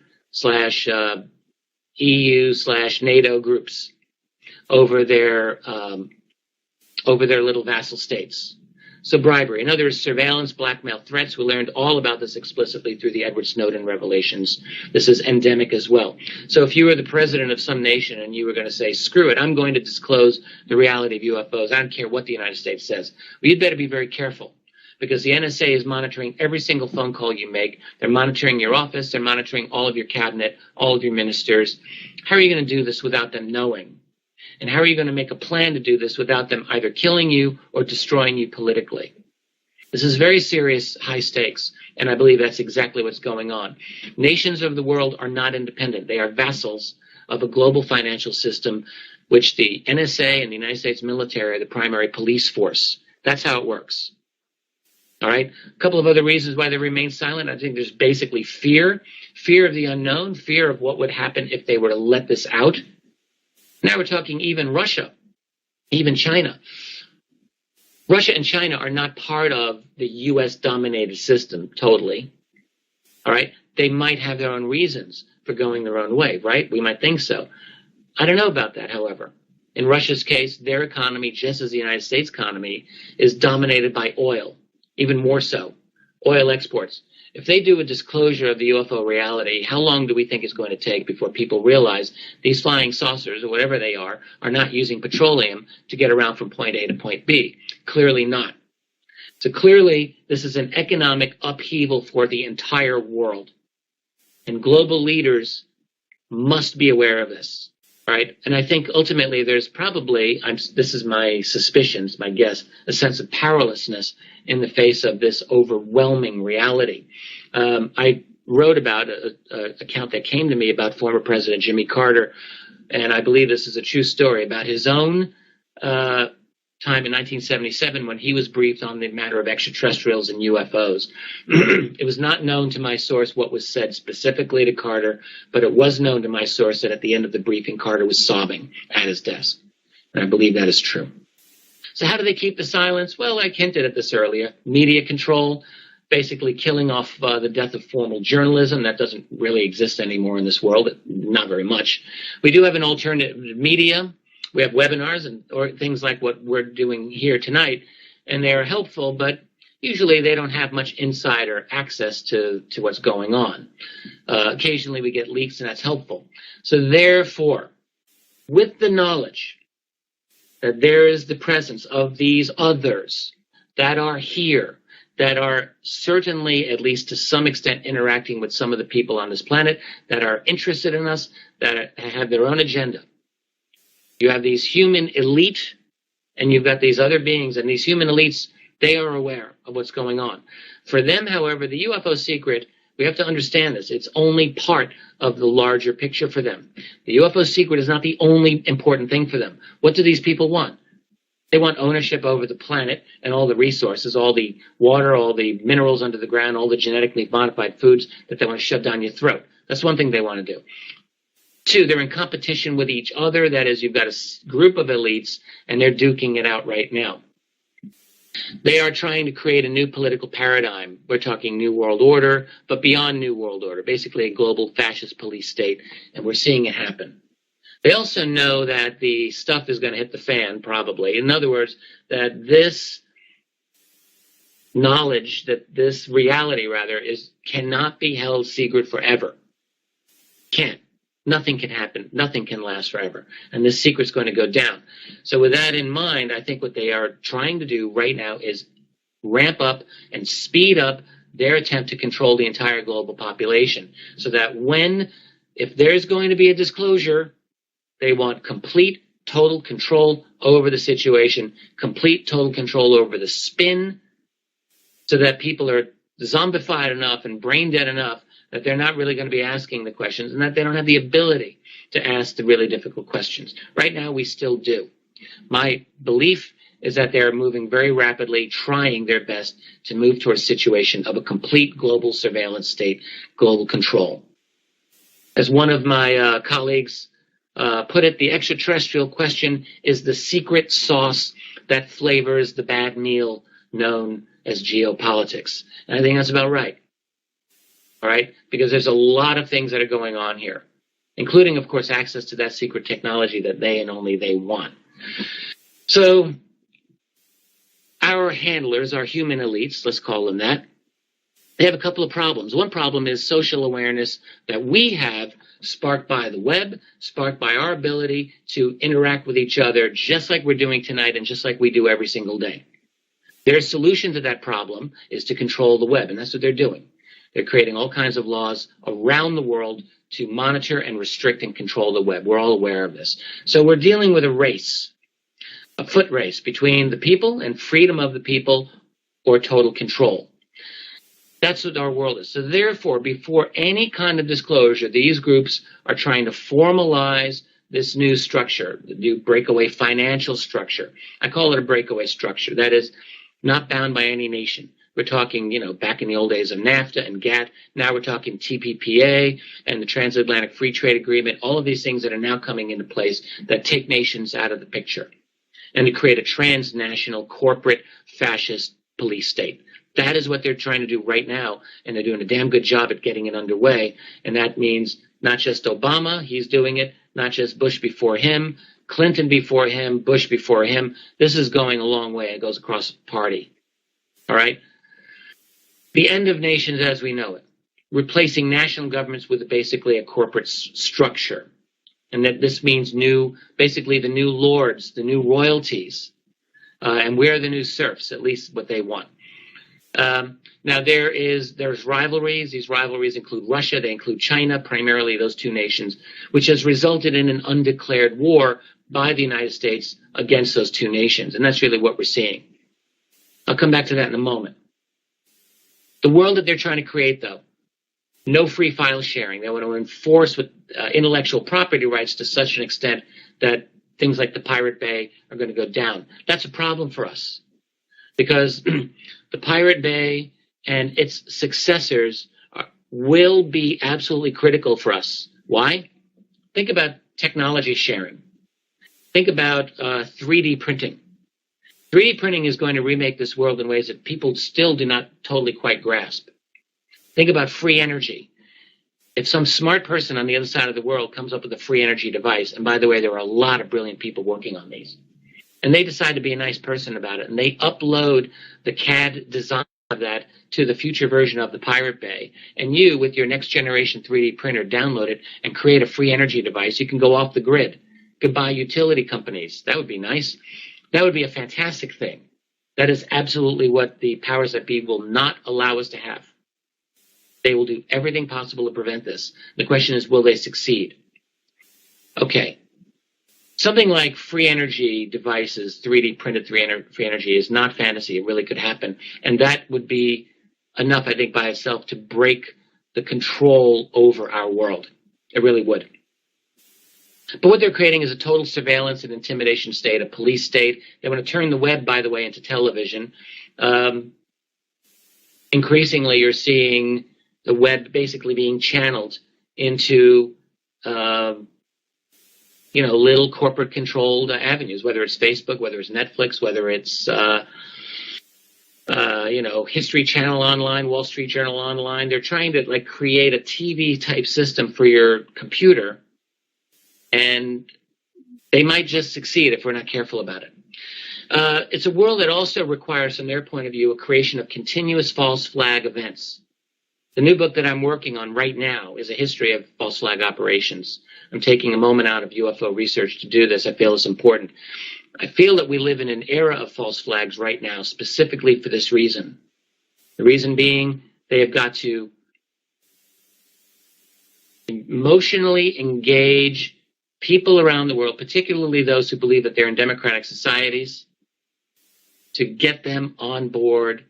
/EU/NATO groups over their little vassal states. So bribery. In other words, surveillance, blackmail, threats. We learned all about this explicitly through the Edward Snowden revelations. This is endemic as well. So if you were the president of some nation and you were going to say, screw it, I'm going to disclose the reality of UFOs, I don't care what the United States says, well, you'd better be very careful, because the NSA is monitoring every single phone call you make. They're monitoring your office. They're monitoring all of your cabinet, all of your ministers. How are you going to do this without them knowing? And how are you going to make a plan to do this without them either killing you or destroying you politically? This is very serious, high stakes, and I believe that's exactly what's going on. Nations of the world are not independent. They are vassals of a global financial system, which the NSA and the United States military are the primary police force. That's how it works. All right. A couple of other reasons why they remain silent. I think there's basically fear of the unknown, fear of what would happen if they were to let this out. Now we're talking even Russia, even China. Russia and China are not part of the U.S.-dominated system totally. All right. They might have their own reasons for going their own way, right? We might think so. I don't know about that, however. In Russia's case, their economy, just as the United States economy, is dominated by oil. Even more so, oil exports. If they do a disclosure of the UFO reality, how long do we think it's going to take before people realize these flying saucers, or whatever they are not using petroleum to get around from point A to point B? Clearly not. So clearly, this is an economic upheaval for the entire world. And global leaders must be aware of this. Right? And I think ultimately there's probably, this is my suspicions, my guess, a sense of powerlessness in the face of this overwhelming reality. I wrote about an account that came to me about former President Jimmy Carter, and I believe this is a true story, about his own time in 1977 when he was briefed on the matter of extraterrestrials and UFOs. It was not known to my source what was said specifically to Carter, but it was known to my source that at the end of the briefing, Carter was sobbing at his desk. And I believe that is true. So how do they keep the silence? Well, I hinted at this earlier. Media control, basically killing off the death of formal journalism. That doesn't really exist anymore in this world, not very much. We do have an alternative media. We have webinars or things like what we're doing here tonight, and they are helpful, but usually they don't have much insider access to what's going on. Occasionally we get leaks, and that's helpful. So therefore, with the knowledge that there is the presence of these others that are here, that are certainly, at least to some extent, interacting with some of the people on this planet, that are interested in us, that have their own agenda. You have these human elite, and you've got these other beings, and these human elites, they are aware of what's going on. For them, however, the UFO secret, we have to understand this, it's only part of the larger picture for them. The UFO secret is not the only important thing for them. What do these people want? They want ownership over the planet and all the resources, all the water, all the minerals under the ground, all the genetically modified foods that they want to shove down your throat. That's one thing they want to do. Two, they're in competition with each other. That is, you've got a group of elites, and they're duking it out right now. They are trying to create a new political paradigm. We're talking New World Order, but beyond New World Order, basically a global fascist police state, and we're seeing it happen. They also know that the stuff is going to hit the fan, probably. In other words, that this knowledge, that this reality, rather, cannot be held secret forever. Can't. Nothing can happen. Nothing can last forever. And this secret's going to go down. So with that in mind, I think what they are trying to do right now is ramp up and speed up their attempt to control the entire global population. So that if there's going to be a disclosure, they want complete, total control over the situation, complete, total control over the spin, so that people are zombified enough and brain dead enough that they're not really going to be asking the questions, and that they don't have the ability to ask the really difficult questions. Right now, we still do. My belief is that they're moving very rapidly, trying their best to move towards a situation of a complete global surveillance state, global control. As one of my colleagues put it, the extraterrestrial question is the secret sauce that flavors the bad meal known as geopolitics. And I think that's about right. All right? Because there's a lot of things that are going on here, including, of course, access to that secret technology that they and only they want. So our handlers, our human elites, let's call them that, they have a couple of problems. One problem is social awareness that we have, sparked by the web, sparked by our ability to interact with each other just like we're doing tonight and just like we do every single day. Their solution to that problem is to control the web, and that's what they're doing. They're creating all kinds of laws around the world to monitor and restrict and control the web. We're all aware of this. So we're dealing with a race, a foot race between the people and freedom of the people or total control. That's what our world is. So therefore, before any kind of disclosure, these groups are trying to formalize this new structure, the new breakaway financial structure. I call it a breakaway structure. That is not bound by any nation. We're talking, back in the old days of NAFTA and GATT. Now we're talking TPPA and the Transatlantic Free Trade Agreement, all of these things that are now coming into place that take nations out of the picture and to create a transnational corporate fascist police state. That is what they're trying to do right now, and they're doing a damn good job at getting it underway. And that means not just Obama, he's doing it, not just Bush before him, Clinton before him, Bush before him. This is going a long way. It goes across the party. All right? The end of nations as we know it, replacing national governments with basically a corporate structure. And that this means basically the new lords, the new royalties, and we're the new serfs, at least what they want. Now there's rivalries. These rivalries include Russia, they include China, primarily those two nations, which has resulted in an undeclared war by the United States against those two nations. And that's really what we're seeing. I'll come back to that in a moment. The world that they're trying to create, though, no free file sharing. They want to enforce intellectual property rights to such an extent that things like the Pirate Bay are going to go down. That's a problem for us because the Pirate Bay and its successors will be absolutely critical for us. Why? Think about technology sharing. Think about 3D printing. 3D printing is going to remake this world in ways that people still do not totally quite grasp. Think about free energy. If some smart person on the other side of the world comes up with a free energy device, and by the way, there are a lot of brilliant people working on these, and they decide to be a nice person about it, and they upload the CAD design that to the future version of the Pirate Bay, and you, with your next generation 3D printer, download it and create a free energy device, you can go off the grid. Goodbye utility companies. That would be nice. That would be a fantastic thing. That is absolutely what the powers that be will not allow us to have. They will do everything possible to prevent this. The question is, will they succeed? Okay. Something like free energy devices, 3D printed free energy, is not fantasy. It really could happen. And that would be enough, I think, by itself to break the control over our world. It really would. But what they're creating is a total surveillance and intimidation state, a police state. They want to turn the web, by the way, into television. Increasingly, you're seeing the web basically being channeled into little corporate-controlled avenues, whether it's Facebook, whether it's Netflix, whether it's History Channel online, Wall Street Journal online. They're trying to create a TV-type system for your computer, and they might just succeed if we're not careful about it. It's a world that also requires, from their point of view, a creation of continuous false flag events. The new book that I'm working on right now is a history of false flag operations. I'm taking a moment out of UFO research to do this. I feel it's important. I feel that we live in an era of false flags right now, specifically for this reason. The reason being, they have got to emotionally engage people around the world, particularly those who believe that they're in democratic societies, to get them on board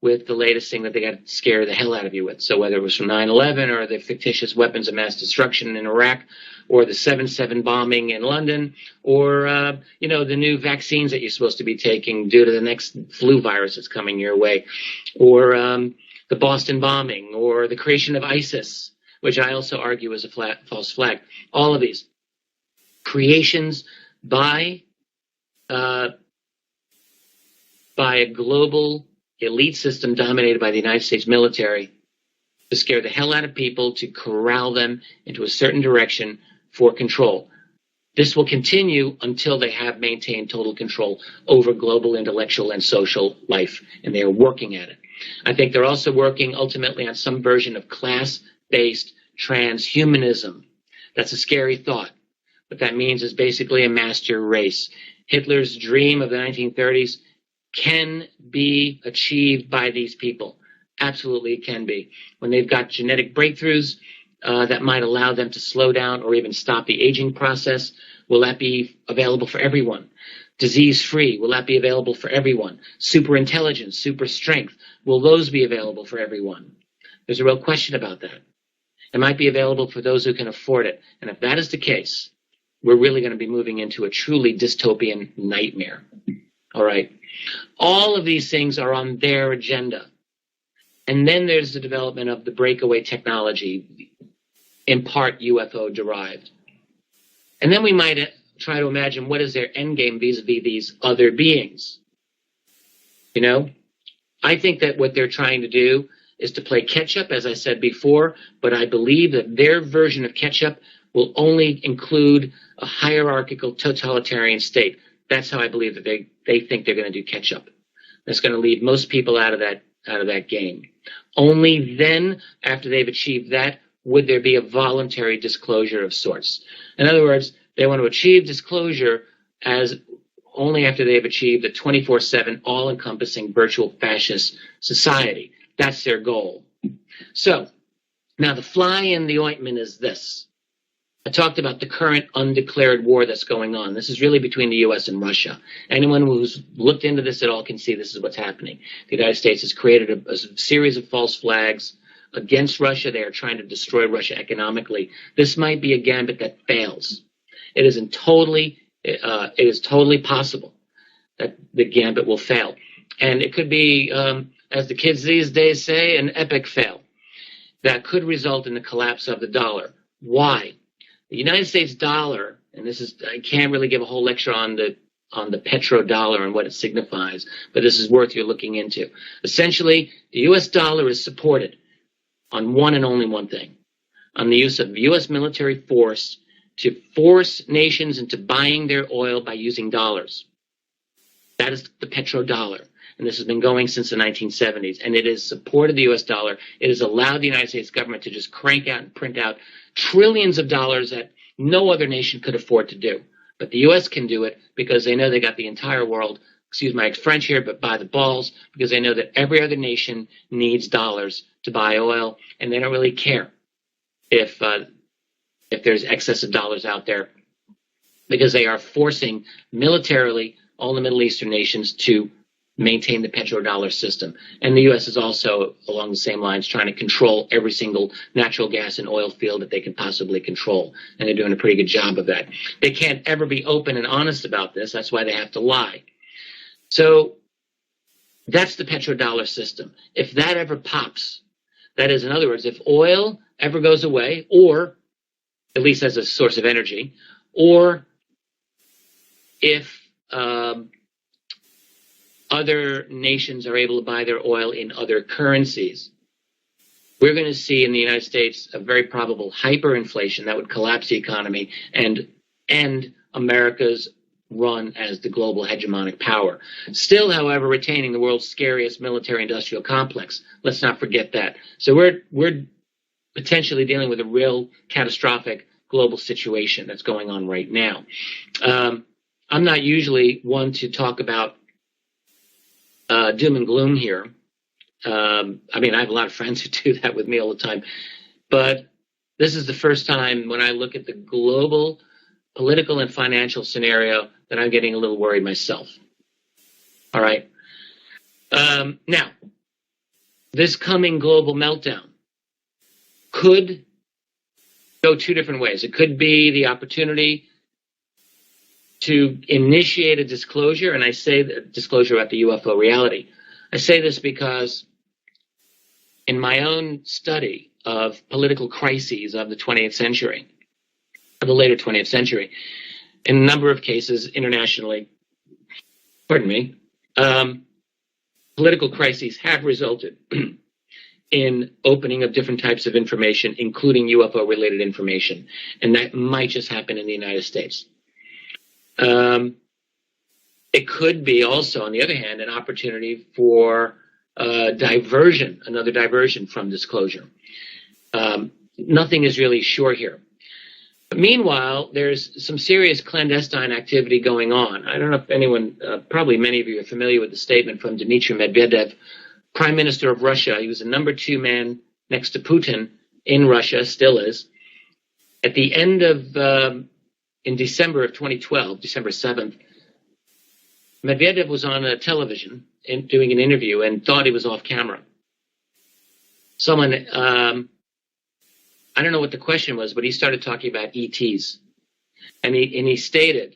with the latest thing that they got to scare the hell out of you with. So whether it was from 9/11 or the fictitious weapons of mass destruction in Iraq, or the 7/7 bombing in London, or the new vaccines that you're supposed to be taking due to the next flu virus that's coming your way, or the Boston bombing, or the creation of ISIS, which I also argue is a false flag. All of these creations by a global elite system dominated by the United States military to scare the hell out of people, to corral them into a certain direction for control. This will continue until they have maintained total control over global intellectual and social life, and they are working at it. I think they're also working ultimately on some version of class-based transhumanism. That's a scary thought. What that means is basically a master race. Hitler's dream of the 1930s can be achieved by these people. Absolutely it can be. When they've got genetic breakthroughs that might allow them to slow down or even stop the aging process, will that be available for everyone? Disease-free, will that be available for everyone? Super intelligence, super strength, will those be available for everyone? There's a real question about that. It might be available for those who can afford it. And if that is the case, we're really going to be moving into a truly dystopian nightmare. All right. All of these things are on their agenda. And then there's the development of the breakaway technology, in part UFO derived. And then we might try to imagine what is their end game vis-a-vis these other beings. I think that what they're trying to do is to play catch-up, as I said before, but I believe that their version of catch-up will only include a hierarchical totalitarian state. That's how I believe that they think they're going to do catch-up. That's going to leave most people out of that game. Only then, after they've achieved that, would there be a voluntary disclosure of sorts. In other words, they want to achieve disclosure as only after they've achieved a 24/7 all-encompassing virtual fascist society. That's their goal. So, now the fly in the ointment is this. I talked about the current undeclared war that's going on. This is really between the U.S. and Russia. Anyone who's looked into this at all can see this is what's happening. The United States has created a series of false flags against Russia. They are trying to destroy Russia economically. This might be a gambit that fails. It is totally possible that the gambit will fail. And it could be, as the kids these days say, an epic fail that could result in the collapse of the dollar. Why? The United States dollar, and I can't really give a whole lecture on the petrodollar and what it signifies, but this is worth your looking into. Essentially, the U.S. dollar is supported on one and only one thing, on the use of U.S. military force to force nations into buying their oil by using dollars. That is the petrodollar. and this has been going since the 1970s, and it has supported the U.S. dollar. It has allowed the United States government to just crank out and print out trillions of dollars that no other nation could afford to do. But the U.S. can do it because they know they got the entire world, excuse my French here, but by the balls, because they know that every other nation needs dollars to buy oil, and they don't really care if there's excess of dollars out there, because they are forcing militarily all the Middle Eastern nations to maintain the petrodollar system. And the U.S. is also, along the same lines, trying to control every single natural gas and oil field that they can possibly control. And they're doing a pretty good job of that. They can't ever be open and honest about this. That's why they have to lie. So that's the petrodollar system. If that ever pops, that is, in other words, if oil ever goes away, or at least as a source of energy, or if other nations are able to buy their oil in other currencies, we're going to see in the United States a very probable hyperinflation that would collapse the economy and end America's run as the global hegemonic power. Still, however, retaining the world's scariest military-industrial complex. Let's not forget that. So we're potentially dealing with a real catastrophic global situation that's going on right now. I'm not usually one to talk about doom and gloom here. I mean, I have a lot of friends who do that with me all the time. But this is the first time when I look at the global political and financial scenario that I'm getting a little worried myself. All right. Now, this coming global meltdown could go two different ways. It could be the opportunity to initiate a disclosure, and I say the disclosure about the UFO reality. I say this because in my own study of political crises of the 20th century, of the later 20th century, in a number of cases internationally, political crises have resulted in opening of different types of information, including UFO-related information, and that might just happen in the United States. It could be also, on the other hand, an opportunity for diversion, another diversion from disclosure. Nothing is really sure here. But meanwhile, there's some serious clandestine activity going on. I don't know if anyone, probably many of you are familiar with the statement from Dmitry Medvedev, Prime Minister of Russia. He was the number 2 man next to Putin in Russia, still is. At the end of in December of 2012, December 7th, Medvedev was on a television doing an interview and thought he was off camera. Someone, I don't know what the question was, but he started talking about ETs. And he stated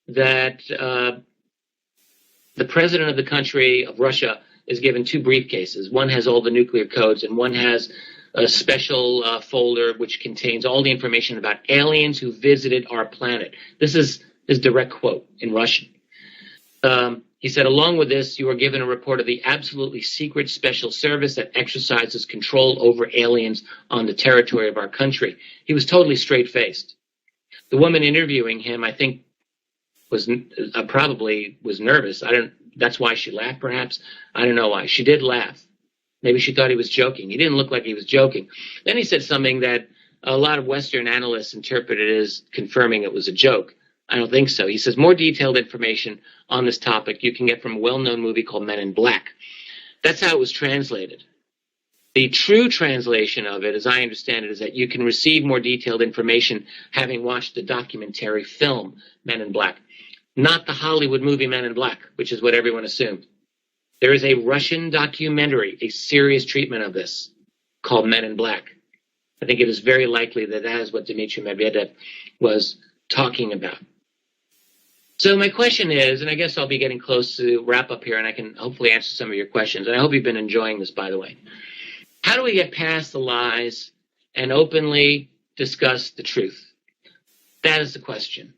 that the president of the country of Russia is given 2 briefcases. One has all the nuclear codes, and one has a special folder which contains all the information about aliens who visited our planet. This is his direct quote in Russian. He said, along with this, you are given a report of the absolutely secret special service that exercises control over aliens on the territory of our country. He was totally straight-faced. The woman interviewing him, I think, was probably was nervous. That's why she laughed, perhaps. I don't know why. She did laugh. Maybe she thought he was joking. He didn't look like he was joking. Then he said something that a lot of Western analysts interpreted as confirming it was a joke. I don't think so. He says more detailed information on this topic you can get from a well-known movie called Men in Black. That's how it was translated. The true translation of it, as I understand it, is that you can receive more detailed information having watched the documentary film Men in Black, not the Hollywood movie Men in Black, which is what everyone assumed. There is a Russian documentary, a serious treatment of this, called Men in Black. I think it is very likely that that is what Dmitry Medvedev was talking about. So my question is, and I guess I'll be getting close to wrap up here, and I can hopefully answer some of your questions, and I hope you've been enjoying this, by the way. How do we get past the lies and openly discuss the truth? That is the question.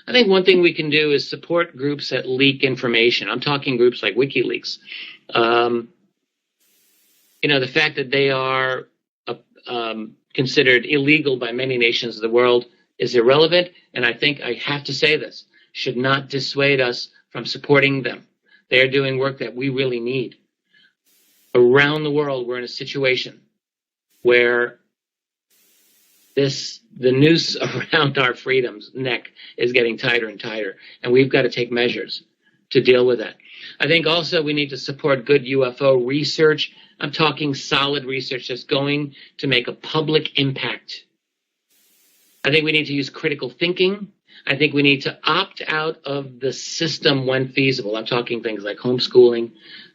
I think one thing we can do is support groups that leak information. I'm talking groups like WikiLeaks. The fact that they are considered illegal by many nations of the world is irrelevant, and I think I have to say this, should not dissuade us from supporting them. They are doing work that we really need. Around the world, we're in a situation where the noose around our freedom's neck is getting tighter and tighter, and we've got to take measures to deal with that. I think also we need to support good UFO research. I'm talking solid research that's going to make a public impact. I think we need to use critical thinking. I think we need to opt out of the system when feasible. I'm talking things like homeschooling.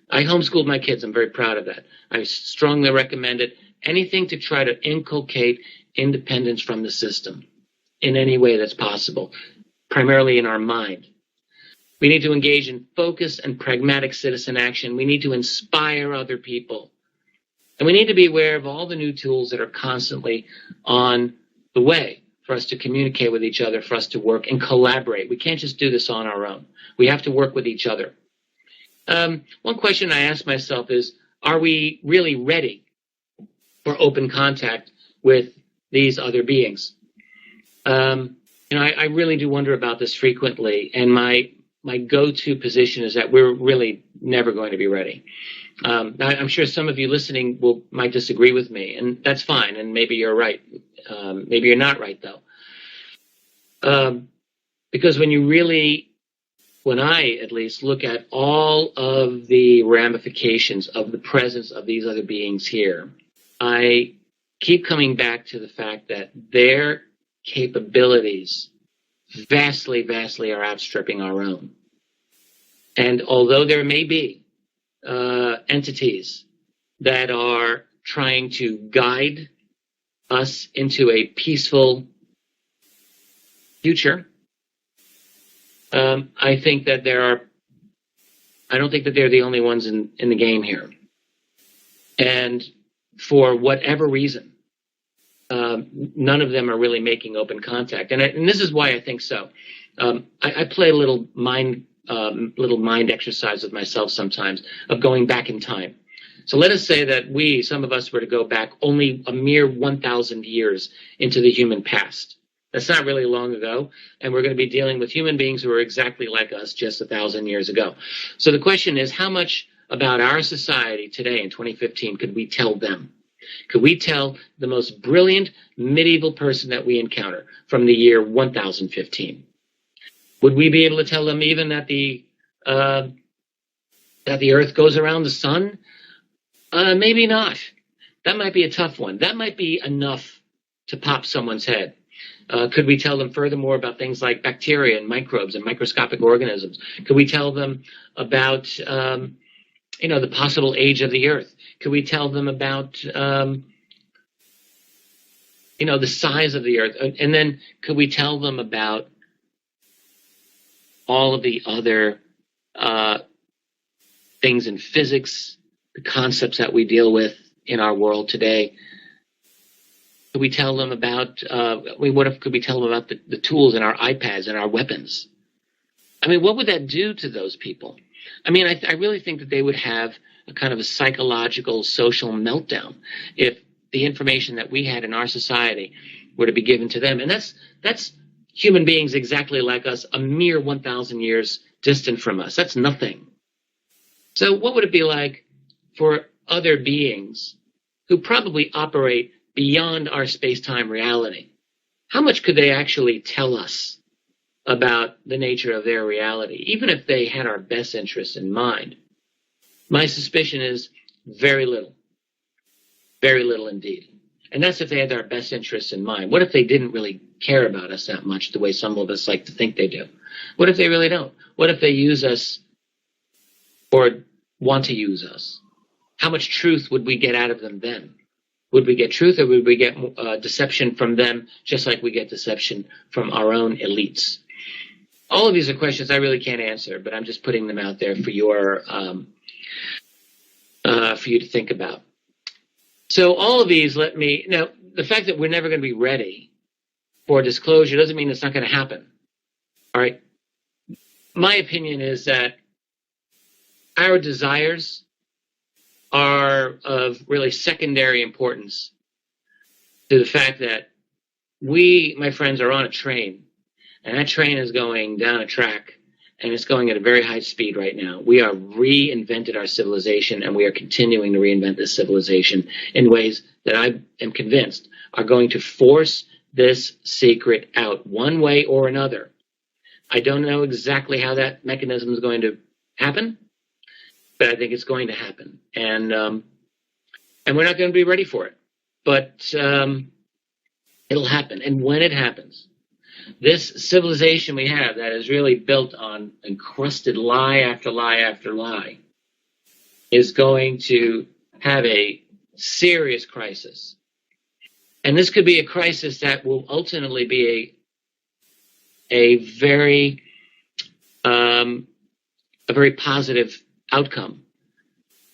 I homeschooled my kids. I'm very proud of that. I strongly recommend it. Anything to try to inculcate independence from the system in any way that's possible, primarily in our mind. We need to engage in focused and pragmatic citizen action. We need to inspire other people. And we need to be aware of all the new tools that are constantly on the way for us to communicate with each other, for us to work and collaborate. We can't just do this on our own. We have to work with each other. One question I ask myself is, are we really ready for open contact with these other beings? I really do wonder about this frequently, and my go-to position is that we're really never going to be ready. I'm sure some of you listening might disagree with me, and that's fine, and maybe you're right. Maybe you're not right, though. Because when I at least look at all of the ramifications of the presence of these other beings here, I keep coming back to the fact that their capabilities vastly, vastly are outstripping our own. And although there may be entities that are trying to guide us into a peaceful future, I think that I don't think that they're the only ones in the game here. And for whatever reason, none of them are really making open contact. And this is why I think so. I play a little mind exercise with myself sometimes of going back in time. So let us say that some of us were to go back only a mere 1,000 years into the human past. That's not really long ago, and we're going to be dealing with human beings who are exactly like us just 1,000 years ago. So the question is, how much about our society today in 2015 could we tell them? Could we tell the most brilliant medieval person that we encounter from the year 1015? Would we be able to tell them even that the Earth goes around the sun? Maybe not. That might be a tough one. That might be enough to pop someone's head. Could we tell them furthermore about things like bacteria and microbes and microscopic organisms? Could we tell them about the possible age of the Earth? Could we tell them about the size of the Earth? And then could we tell them about all of the other things in physics, the concepts that we deal with in our world today? Could we tell them about, could we tell them about the tools in our iPads and our weapons? I mean, what would that do to those people? I mean, I really think that they would have a kind of a psychological, social meltdown if the information that we had in our society were to be given to them. And that's human beings exactly like us, a mere 1,000 years distant from us. That's nothing. So what would it be like for other beings who probably operate beyond our space-time reality? How much could they actually tell us about the nature of their reality, even if they had our best interests in mind? My suspicion is very little indeed. And that's if they had our best interests in mind. What if they didn't really care about us that much the way some of us like to think they do? What if they really don't? What if they use us or want to use us? How much truth would we get out of them then? Would we get truth, or would we get deception from them, just like we get deception from our own elites? All of these are questions I really can't answer, but I'm just putting them out there for you to think about. So all of these now, the fact that we're never going to be ready for disclosure doesn't mean it's not going to happen. All right. My opinion is that our desires are of really secondary importance to the fact that we, my friends, are on a train, and that train is going down a track and it's going at a very high speed right now. We are reinvented our civilization, and we are continuing to reinvent this civilization in ways that I am convinced are going to force this secret out one way or another. I don't know exactly how that mechanism is going to happen, but I think it's going to happen, and we're not going to be ready for it. But it'll happen, and when it happens, this civilization we have that is really built on encrusted lie after lie after lie is going to have a serious crisis. And this could be a crisis that will ultimately be a very positive outcome.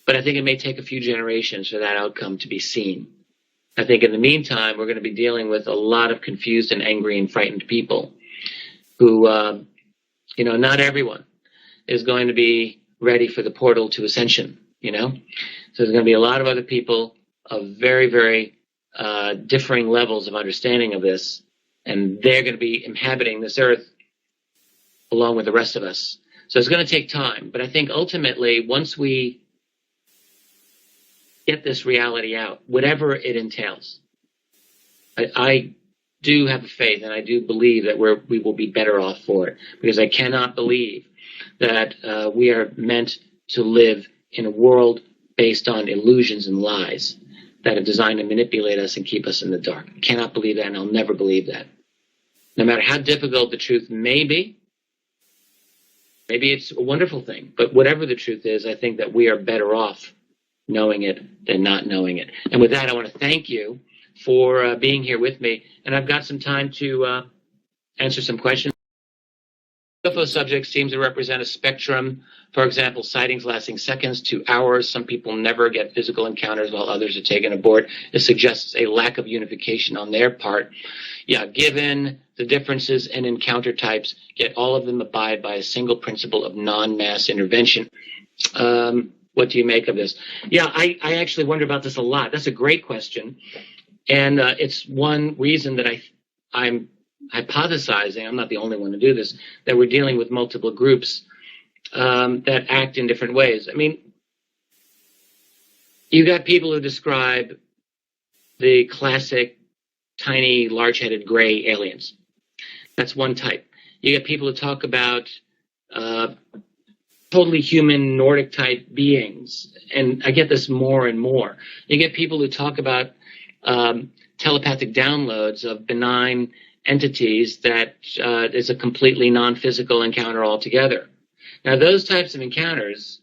But I think it may take a few generations for that outcome to be seen. I think in the meantime, we're going to be dealing with a lot of confused and angry and frightened people who, not everyone is going to be ready for the portal to ascension, So there's going to be a lot of other people of very, very differing levels of understanding of this, and they're going to be inhabiting this earth along with the rest of us. So it's going to take time, but I think ultimately, once we get this reality out, whatever it entails, I do have a faith, and I do believe that we will be better off for it, because I cannot believe that we are meant to live in a world based on illusions and lies that are designed to manipulate us and keep us in the dark. I cannot believe that, and I'll never believe that. No matter how difficult the truth may be, maybe it's a wonderful thing, but whatever the truth is, I think that we are better off knowing it than not knowing it. And with that, I want to thank you for being here with me. And I've got some time to answer some questions. UFO subjects seem to represent a spectrum. For example, sightings lasting seconds to hours. Some people never get physical encounters while others are taken aboard. It suggests a lack of unification on their part. Yeah, given the differences in encounter types, yet all of them abide by a single principle of non-mass intervention. What do you make of this? Yeah, I actually wonder about this a lot. That's a great question. And it's one reason that I'm hypothesizing, I'm not the only one to do this, that we're dealing with multiple groups that act in different ways. I mean, you got people who describe the classic tiny, large-headed gray aliens. That's one type. You get people who talk about totally human Nordic type beings, and I get this more and more. You get people who talk about telepathic downloads of benign entities that is a completely non-physical encounter altogether. Now, those types of encounters,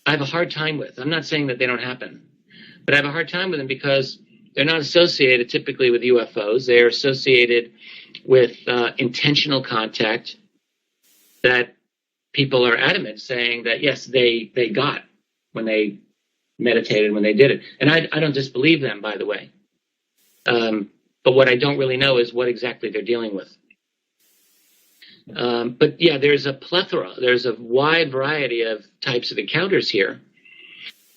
I have a hard time with. I'm not saying that they don't happen, but I have a hard time with them because they're not associated typically with UFOs. They're associated with intentional contact that people are adamant saying that, yes, they got when they meditated, when they did it. And I don't disbelieve them, by the way. But what I don't really know is what exactly they're dealing with. But yeah, there's a plethora. There's a wide variety of types of encounters here.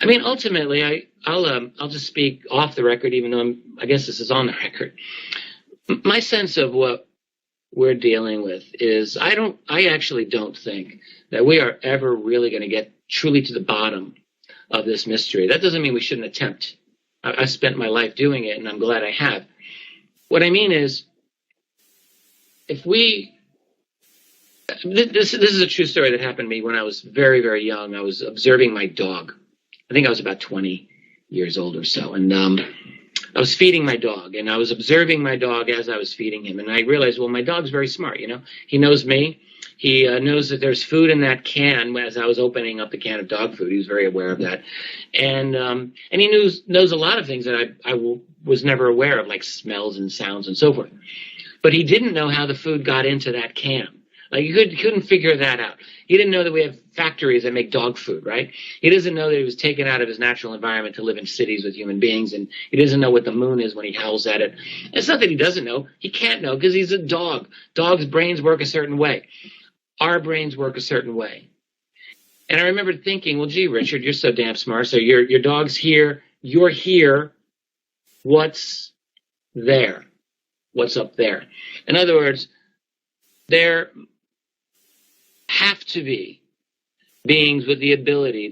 I mean, ultimately, I'll just speak off the record, even though I guess this is on the record. My sense of what we're dealing with is I actually don't think that we are ever really going to get truly to the bottom of this mystery. That doesn't mean we shouldn't attempt. I've spent my life doing it, and I'm glad I have. What I mean is, if we... This is a true story that happened to me when I was very, very young. I was observing my dog. I think I was about 20 years old or so. And I was feeding my dog, and I was observing my dog as I was feeding him. And I realized, well, my dog's very smart, you know. He knows me. He knows that there's food in that can as I was opening up the can of dog food. He was very aware of that. And he knows a lot of things that I was never aware of, like smells and sounds and so forth. But he didn't know how the food got into that can. Like, he couldn't figure that out. He didn't know that we have factories that make dog food, right? He doesn't know that he was taken out of his natural environment to live in cities with human beings, and he doesn't know what the moon is when he howls at it. It's not that he doesn't know. He can't know because he's a dog. Dogs' brains work a certain way. Our brains work a certain way. And I remember thinking, well, gee, Richard, you're so damn smart. So your dog's here. You're here. What's there? What's up there? In other words, there have to be beings with the ability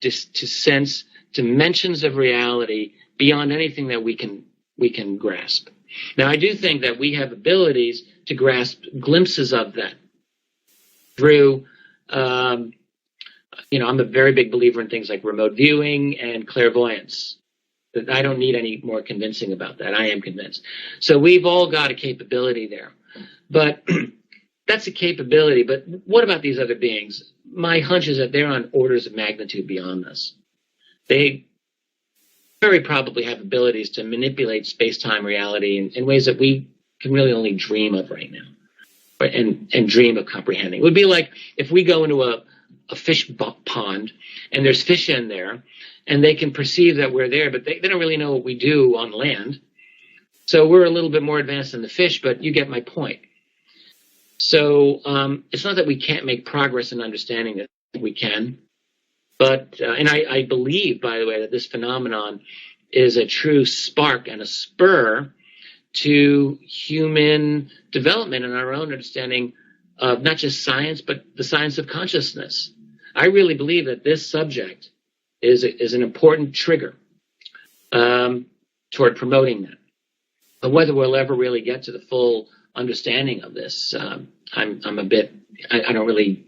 to sense dimensions of reality beyond anything that we can grasp. Now, I do think that we have abilities to grasp glimpses of that through, I'm a very big believer in things like remote viewing and clairvoyance. I don't need any more convincing about that. I am convinced. So we've all got a capability there. But that's a capability. But what about these other beings? My hunch is that they're on orders of magnitude beyond us. They very probably have abilities to manipulate space-time reality in ways that we can really only dream of right now, and dream of comprehending. It would be like if we go into a fish pond and there's fish in there, and they can perceive that we're there, but they don't really know what we do on land. So we're a little bit more advanced than the fish, but you get my point. So it's not that we can't make progress in understanding it. We can. But, and I believe, by the way, that this phenomenon is a true spark and a spur to human development and our own understanding of not just science, but the science of consciousness. I really believe that this subject is an important trigger toward promoting that. But whether we'll ever really get to the full understanding of this, I'm a bit, I don't really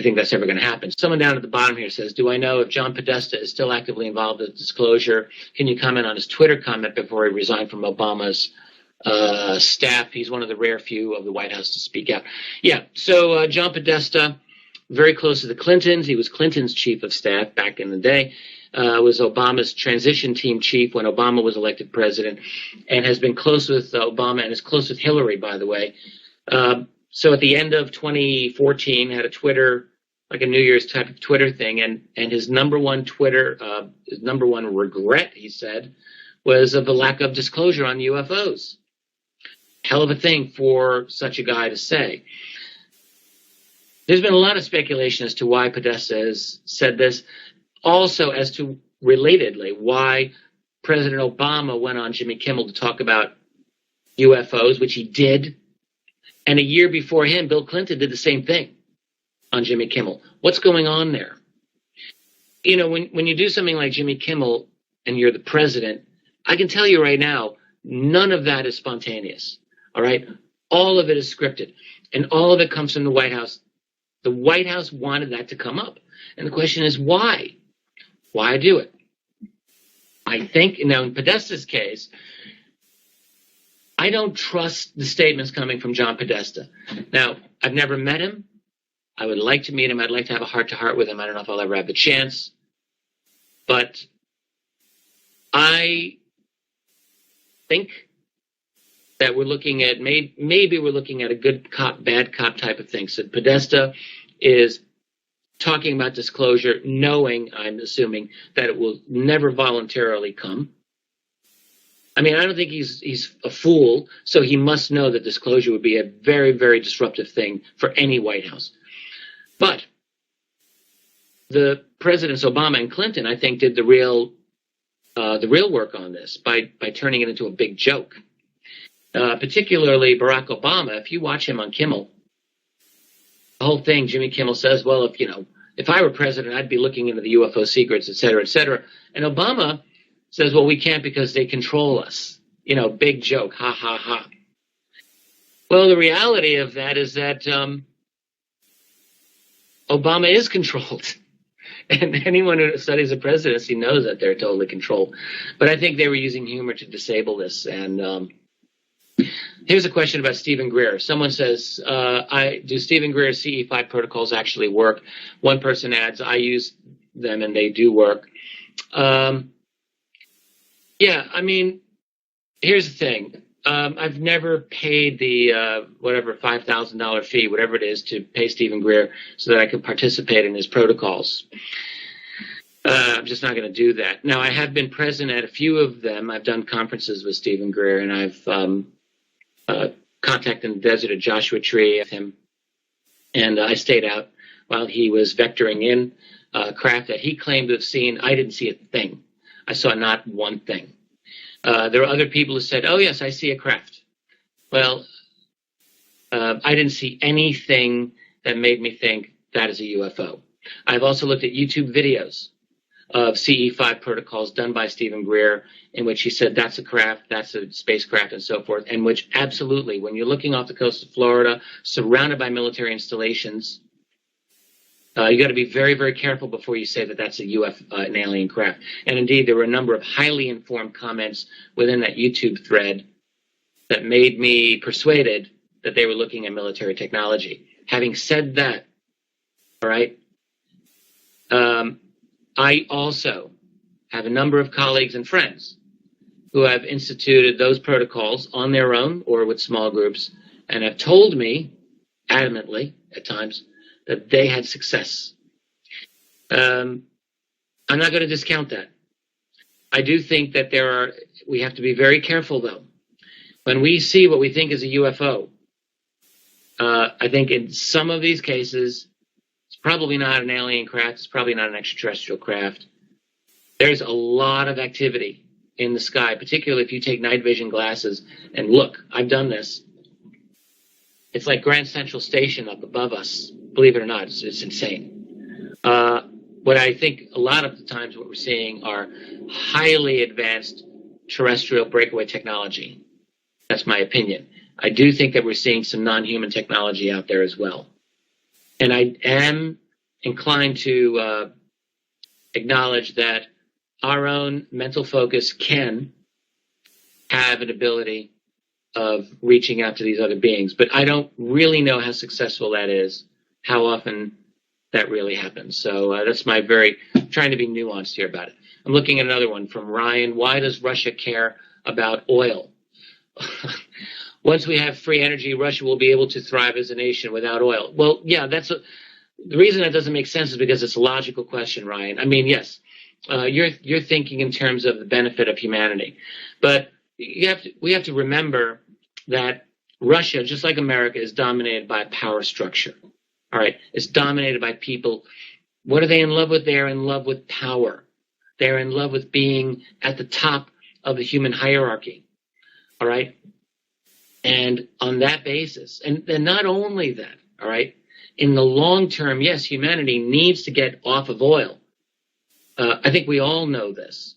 think that's ever going to happen. Someone down at the bottom here says, do I know if John Podesta is still actively involved with disclosure? Can you comment on his Twitter comment before he resigned from Obama's staff? He's one of the rare few of the White House to speak out. Yeah, so John Podesta, very close to the Clintons. He was Clinton's chief of staff back in the day, was Obama's transition team chief when Obama was elected president, and has been close with Obama and is close with Hillary, by the way. So at the end of 2014, had a Twitter, like a New Year's type of Twitter thing, and his number one regret, he said, was of the lack of disclosure on UFOs. Hell of a thing for such a guy to say. There's been a lot of speculation as to why Podesta has said this. Also, as to, relatedly, why President Obama went on Jimmy Kimmel to talk about UFOs, which he did. And a year before him, Bill Clinton did the same thing on Jimmy Kimmel. What's going on there? You know, when you do something like Jimmy Kimmel and you're the president, I can tell you right now, none of that is spontaneous. All right? All of it is scripted. And all of it comes from the White House. The White House wanted that to come up. And the question is, why? Why do it? I think, now in Podesta's case, I don't trust the statements coming from John Podesta. Now, I've never met him. I would like to meet him. I'd like to have a heart-to-heart with him. I don't know if I'll ever have the chance. But I think that we're looking at, maybe we're looking at a good cop, bad cop type of thing. So Podesta is talking about disclosure, knowing, I'm assuming, that it will never voluntarily come. I mean, I don't think he's a fool, so he must know that disclosure would be a very, very disruptive thing for any White House. But the presidents Obama and Clinton, I think, did the real work on this by turning it into a big joke. Particularly Barack Obama, if you watch him on Kimmel, the whole thing, Jimmy Kimmel says, well, if I were president, I'd be looking into the UFO secrets, et cetera, et cetera. And Obama says, well, we can't because they control us. Big joke, ha, ha, ha. Well, the reality of that is that Obama is controlled. And anyone who studies the presidency knows that they're totally controlled. But I think they were using humor to disable this. And here's a question about Stephen Greer. Someone says, do Stephen Greer's CE5 protocols actually work? One person adds, I use them and they do work. Yeah, I mean, here's the thing. I've never paid the whatever $5,000 fee, whatever it is, to pay Stephen Greer so that I could participate in his protocols. I'm just not going to do that. Now, I have been present at a few of them. I've done conferences with Stephen Greer, and I've contacted in the desert of Joshua Tree of him. And I stayed out while he was vectoring in craft that he claimed to have seen. I didn't see a thing. I saw not one thing. There are other people who said, oh, yes, I see a craft. Well, I didn't see anything that made me think that is a UFO. I've also looked at YouTube videos of CE5 protocols done by Stephen Greer, in which he said that's a craft, that's a spacecraft, and so forth, and which absolutely, when you're looking off the coast of Florida, surrounded by military installations, you got to be very, very careful before you say that that's an alien craft. And indeed, there were a number of highly informed comments within that YouTube thread that made me persuaded that they were looking at military technology. Having said that, all right, I also have a number of colleagues and friends who have instituted those protocols on their own or with small groups and have told me adamantly at times that they had success. I'm not going to discount that. I do think that we have to be very careful though. When we see what we think is a UFO, I think in some of these cases, it's probably not an alien craft. It's probably not an extraterrestrial craft. There's a lot of activity in the sky, particularly if you take night vision glasses and look. I've done this. It's like Grand Central Station up above us. Believe it or not, it's insane. What I think a lot of the times what we're seeing are highly advanced terrestrial breakaway technology. That's my opinion. I do think that we're seeing some non-human technology out there as well. And I am inclined to acknowledge that our own mental focus can have an ability of reaching out to these other beings. But I don't really know how successful that is, how often that really happens. So that's my trying to be nuanced here about it. I'm looking at another one from Ryan. Why does Russia care about oil? Once we have free energy, Russia will be able to thrive as a nation without oil. Well, yeah, the reason that doesn't make sense is because it's a logical question, Ryan. I mean, yes, you're thinking in terms of the benefit of humanity, but we have to remember that Russia, just like America, is dominated by a power structure. All right, it's dominated by people. What are they in love with? They are in love with power. They're in love with being at the top of the human hierarchy. All right. And on that basis, and not only that, all right, in the long term, yes, humanity needs to get off of oil. I think we all know this.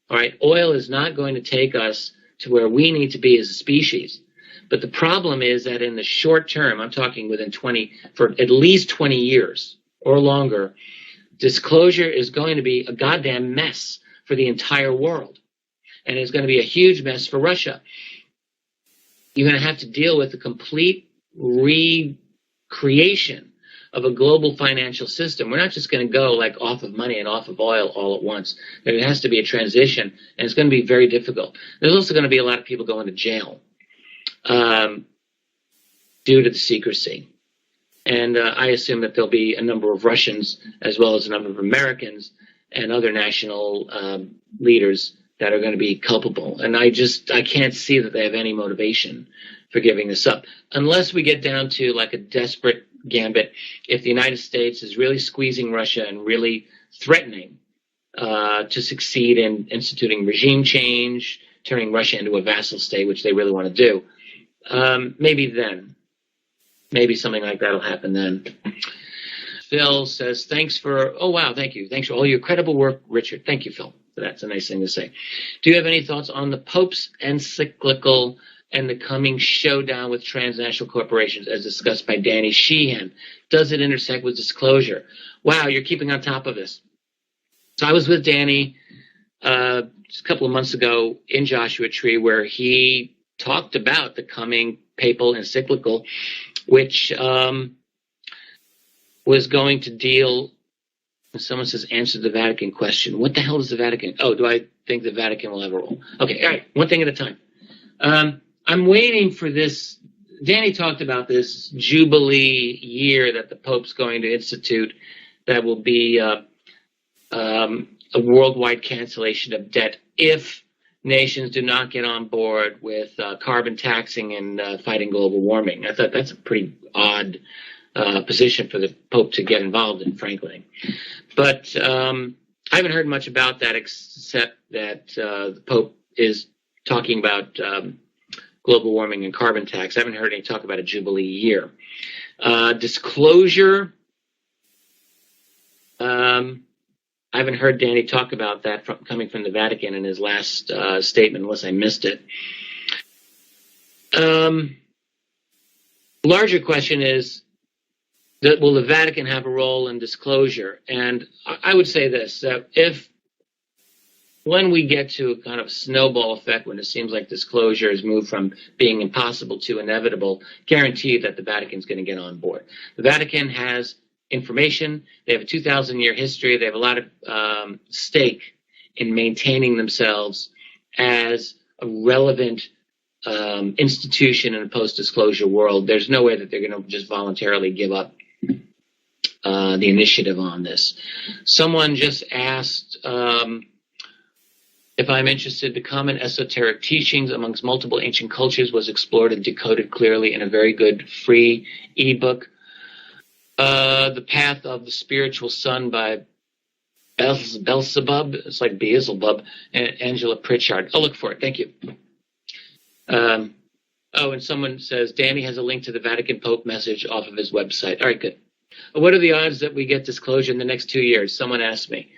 All right. Oil is not going to take us to where we need to be as a species. But the problem is that in the short term, I'm talking for at least 20 years or longer, disclosure is going to be a goddamn mess for the entire world. And it's going to be a huge mess for Russia. You're going to have to deal with the complete recreation of a global financial system. We're not just going to go like off of money and off of oil all at once. There has to be a transition, and it's going to be very difficult. There's also going to be a lot of people going to jail due to the secrecy. And I assume that there'll be a number of Russians as well as a number of Americans and other national leaders that are going to be culpable. And I can't see that they have any motivation for giving this up. Unless we get down to like a desperate gambit, if the United States is really squeezing Russia and really threatening to succeed in instituting regime change, turning Russia into a vassal state, which they really want to do, maybe something like that will happen then. Phil says, thank you. Thanks for all your credible work, Richard. Thank you, Phil. That's a nice thing to say. Do you have any thoughts on the Pope's encyclical and the coming showdown with transnational corporations as discussed by Danny Sheehan? Does it intersect with disclosure? Wow, you're keeping on top of this. So I was with Danny just a couple of months ago in Joshua Tree where he talked about the coming papal encyclical, which was going to deal. Someone says, answer the Vatican question. What the hell is the Vatican? Oh, do I think the Vatican will have a role? Okay, all right, one thing at a time. I'm waiting for this. Danny talked about this Jubilee year that the Pope's going to institute that will be a worldwide cancellation of debt if nations do not get on board with carbon taxing and fighting global warming. I thought that's a pretty odd position for the Pope to get involved in, frankly. But I haven't heard much about that except that the Pope is talking about global warming and carbon tax. I haven't heard any talk about a Jubilee year. Disclosure. I haven't heard Danny talk about that coming from the Vatican in his last statement, unless I missed it. Larger question is, will the Vatican have a role in disclosure? And I would say this, that when we get to a kind of snowball effect, when it seems like disclosure has moved from being impossible to inevitable, guarantee that the Vatican's going to get on board. The Vatican has information. They have a 2,000-year history. They have a lot of stake in maintaining themselves as a relevant institution in a post-disclosure world. There's no way that they're going to just voluntarily give up the initiative on this. Someone just asked if I'm interested. The common esoteric teachings amongst multiple ancient cultures was explored and decoded clearly in a very good free ebook. The Path of the Spiritual Sun by Beelzebub. It's like Beelzebub. And Angela Pritchard. I'll look for it. Thank you. And someone says, Danny has a link to the Vatican Pope message off of his website. All right, good. What are the odds that we get disclosure in the next 2 years? Someone asked me.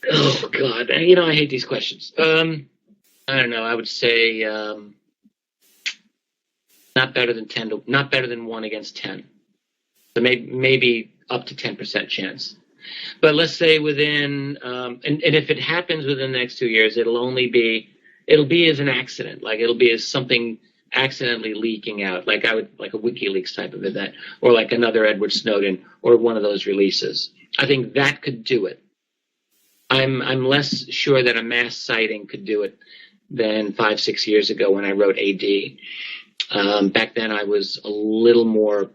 Oh, God. I hate these questions. I don't know. I would say not better than 1 against 10. So maybe up to 10% chance. But let's say within, and if it happens within the next 2 years, it'll be as an accident. Like it'll be as something accidentally leaking out, like a WikiLeaks type of event, or like another Edward Snowden, or one of those releases. I think that could do it. I'm less sure that a mass sighting could do it than 5-6 years ago when I wrote AD. Back then I was a little more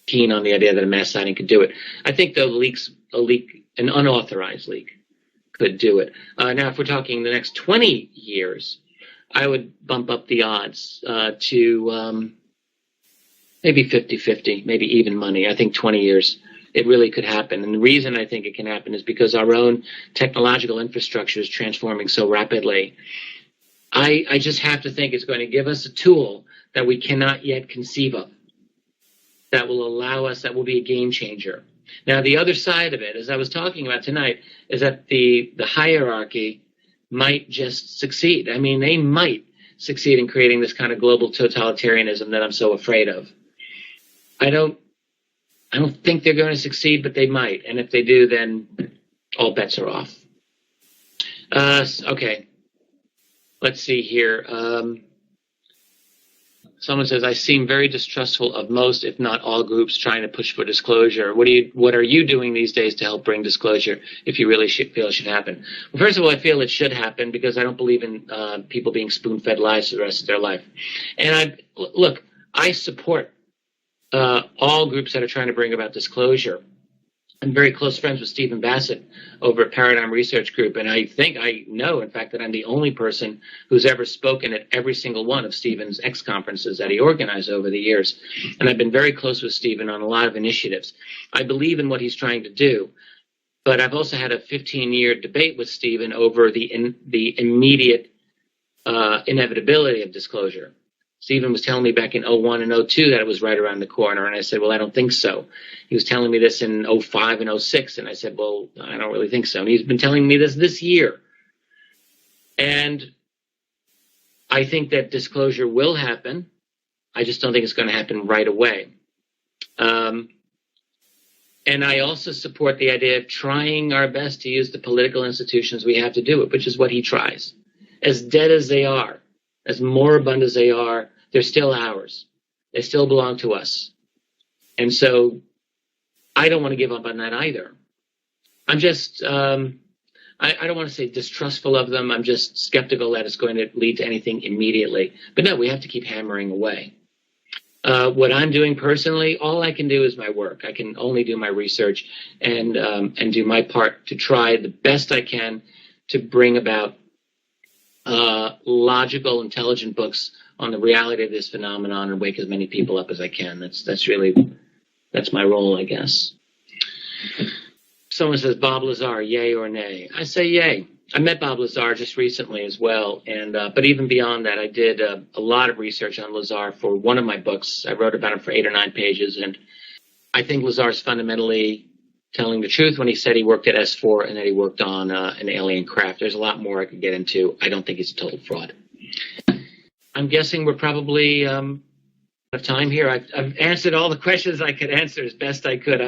keen on the idea that a mass sighting could do it. I think an unauthorized leak could do it. Now, if we're talking the next 20 years, I would bump up the odds to maybe 50-50, maybe even money. I think 20 years, it really could happen. And the reason I think it can happen is because our own technological infrastructure is transforming so rapidly. I just have to think it's going to give us a tool that we cannot yet conceive of, that will allow us, that will be a game changer. Now, the other side of it, as I was talking about tonight, is that the hierarchy might just succeed. I mean, they might succeed in creating this kind of global totalitarianism that I'm so afraid of. I don't think they're going to succeed, but they might. And if they do, then all bets are off. Okay. Let's see here. Someone says, I seem very distrustful of most, if not all, groups trying to push for disclosure. What are you doing these days to help bring disclosure if you really feel it should happen? Well, first of all, I feel it should happen because I don't believe in people being spoon-fed lies for the rest of their life. And I support all groups that are trying to bring about disclosure. I'm very close friends with Stephen Bassett over at Paradigm Research Group, and I know, in fact, that I'm the only person who's ever spoken at every single one of Stephen's X conferences that he organized over the years. And I've been very close with Stephen on a lot of initiatives. I believe in what he's trying to do, but I've also had a 15-year debate with Stephen over the immediate inevitability of disclosure. Stephen was telling me back in 01 and 02 that it was right around the corner, and I said, well, I don't think so. He was telling me this in 05 and 06, and I said, well, I don't really think so. And he's been telling me this year. And I think that disclosure will happen. I just don't think it's going to happen right away. And I also support the idea of trying our best to use the political institutions we have to do it, which is what he tries. As dead as they are, as moribund as they are, they're still ours. They still belong to us. And so I don't want to give up on that either. I'm just, I don't want to say distrustful of them. I'm just skeptical that it's going to lead to anything immediately. But no, we have to keep hammering away. What I'm doing personally, all I can do is my work. I can only do my research and do my part to try the best I can to bring about logical, intelligent books on the reality of this phenomenon and wake as many people up as I can. That's my role, I guess. Someone says, Bob Lazar, yay or nay? I say yay. I met Bob Lazar just recently as well, and but even beyond that, I did a lot of research on Lazar for one of my books. I wrote about him for 8 or 9 pages, and I think Lazar's fundamentally telling the truth when he said he worked at S4 and that he worked on an alien craft. There's a lot more I could get into. I don't think he's a total fraud. I'm guessing we're probably out of time here. I've answered all the questions I could answer as best I could.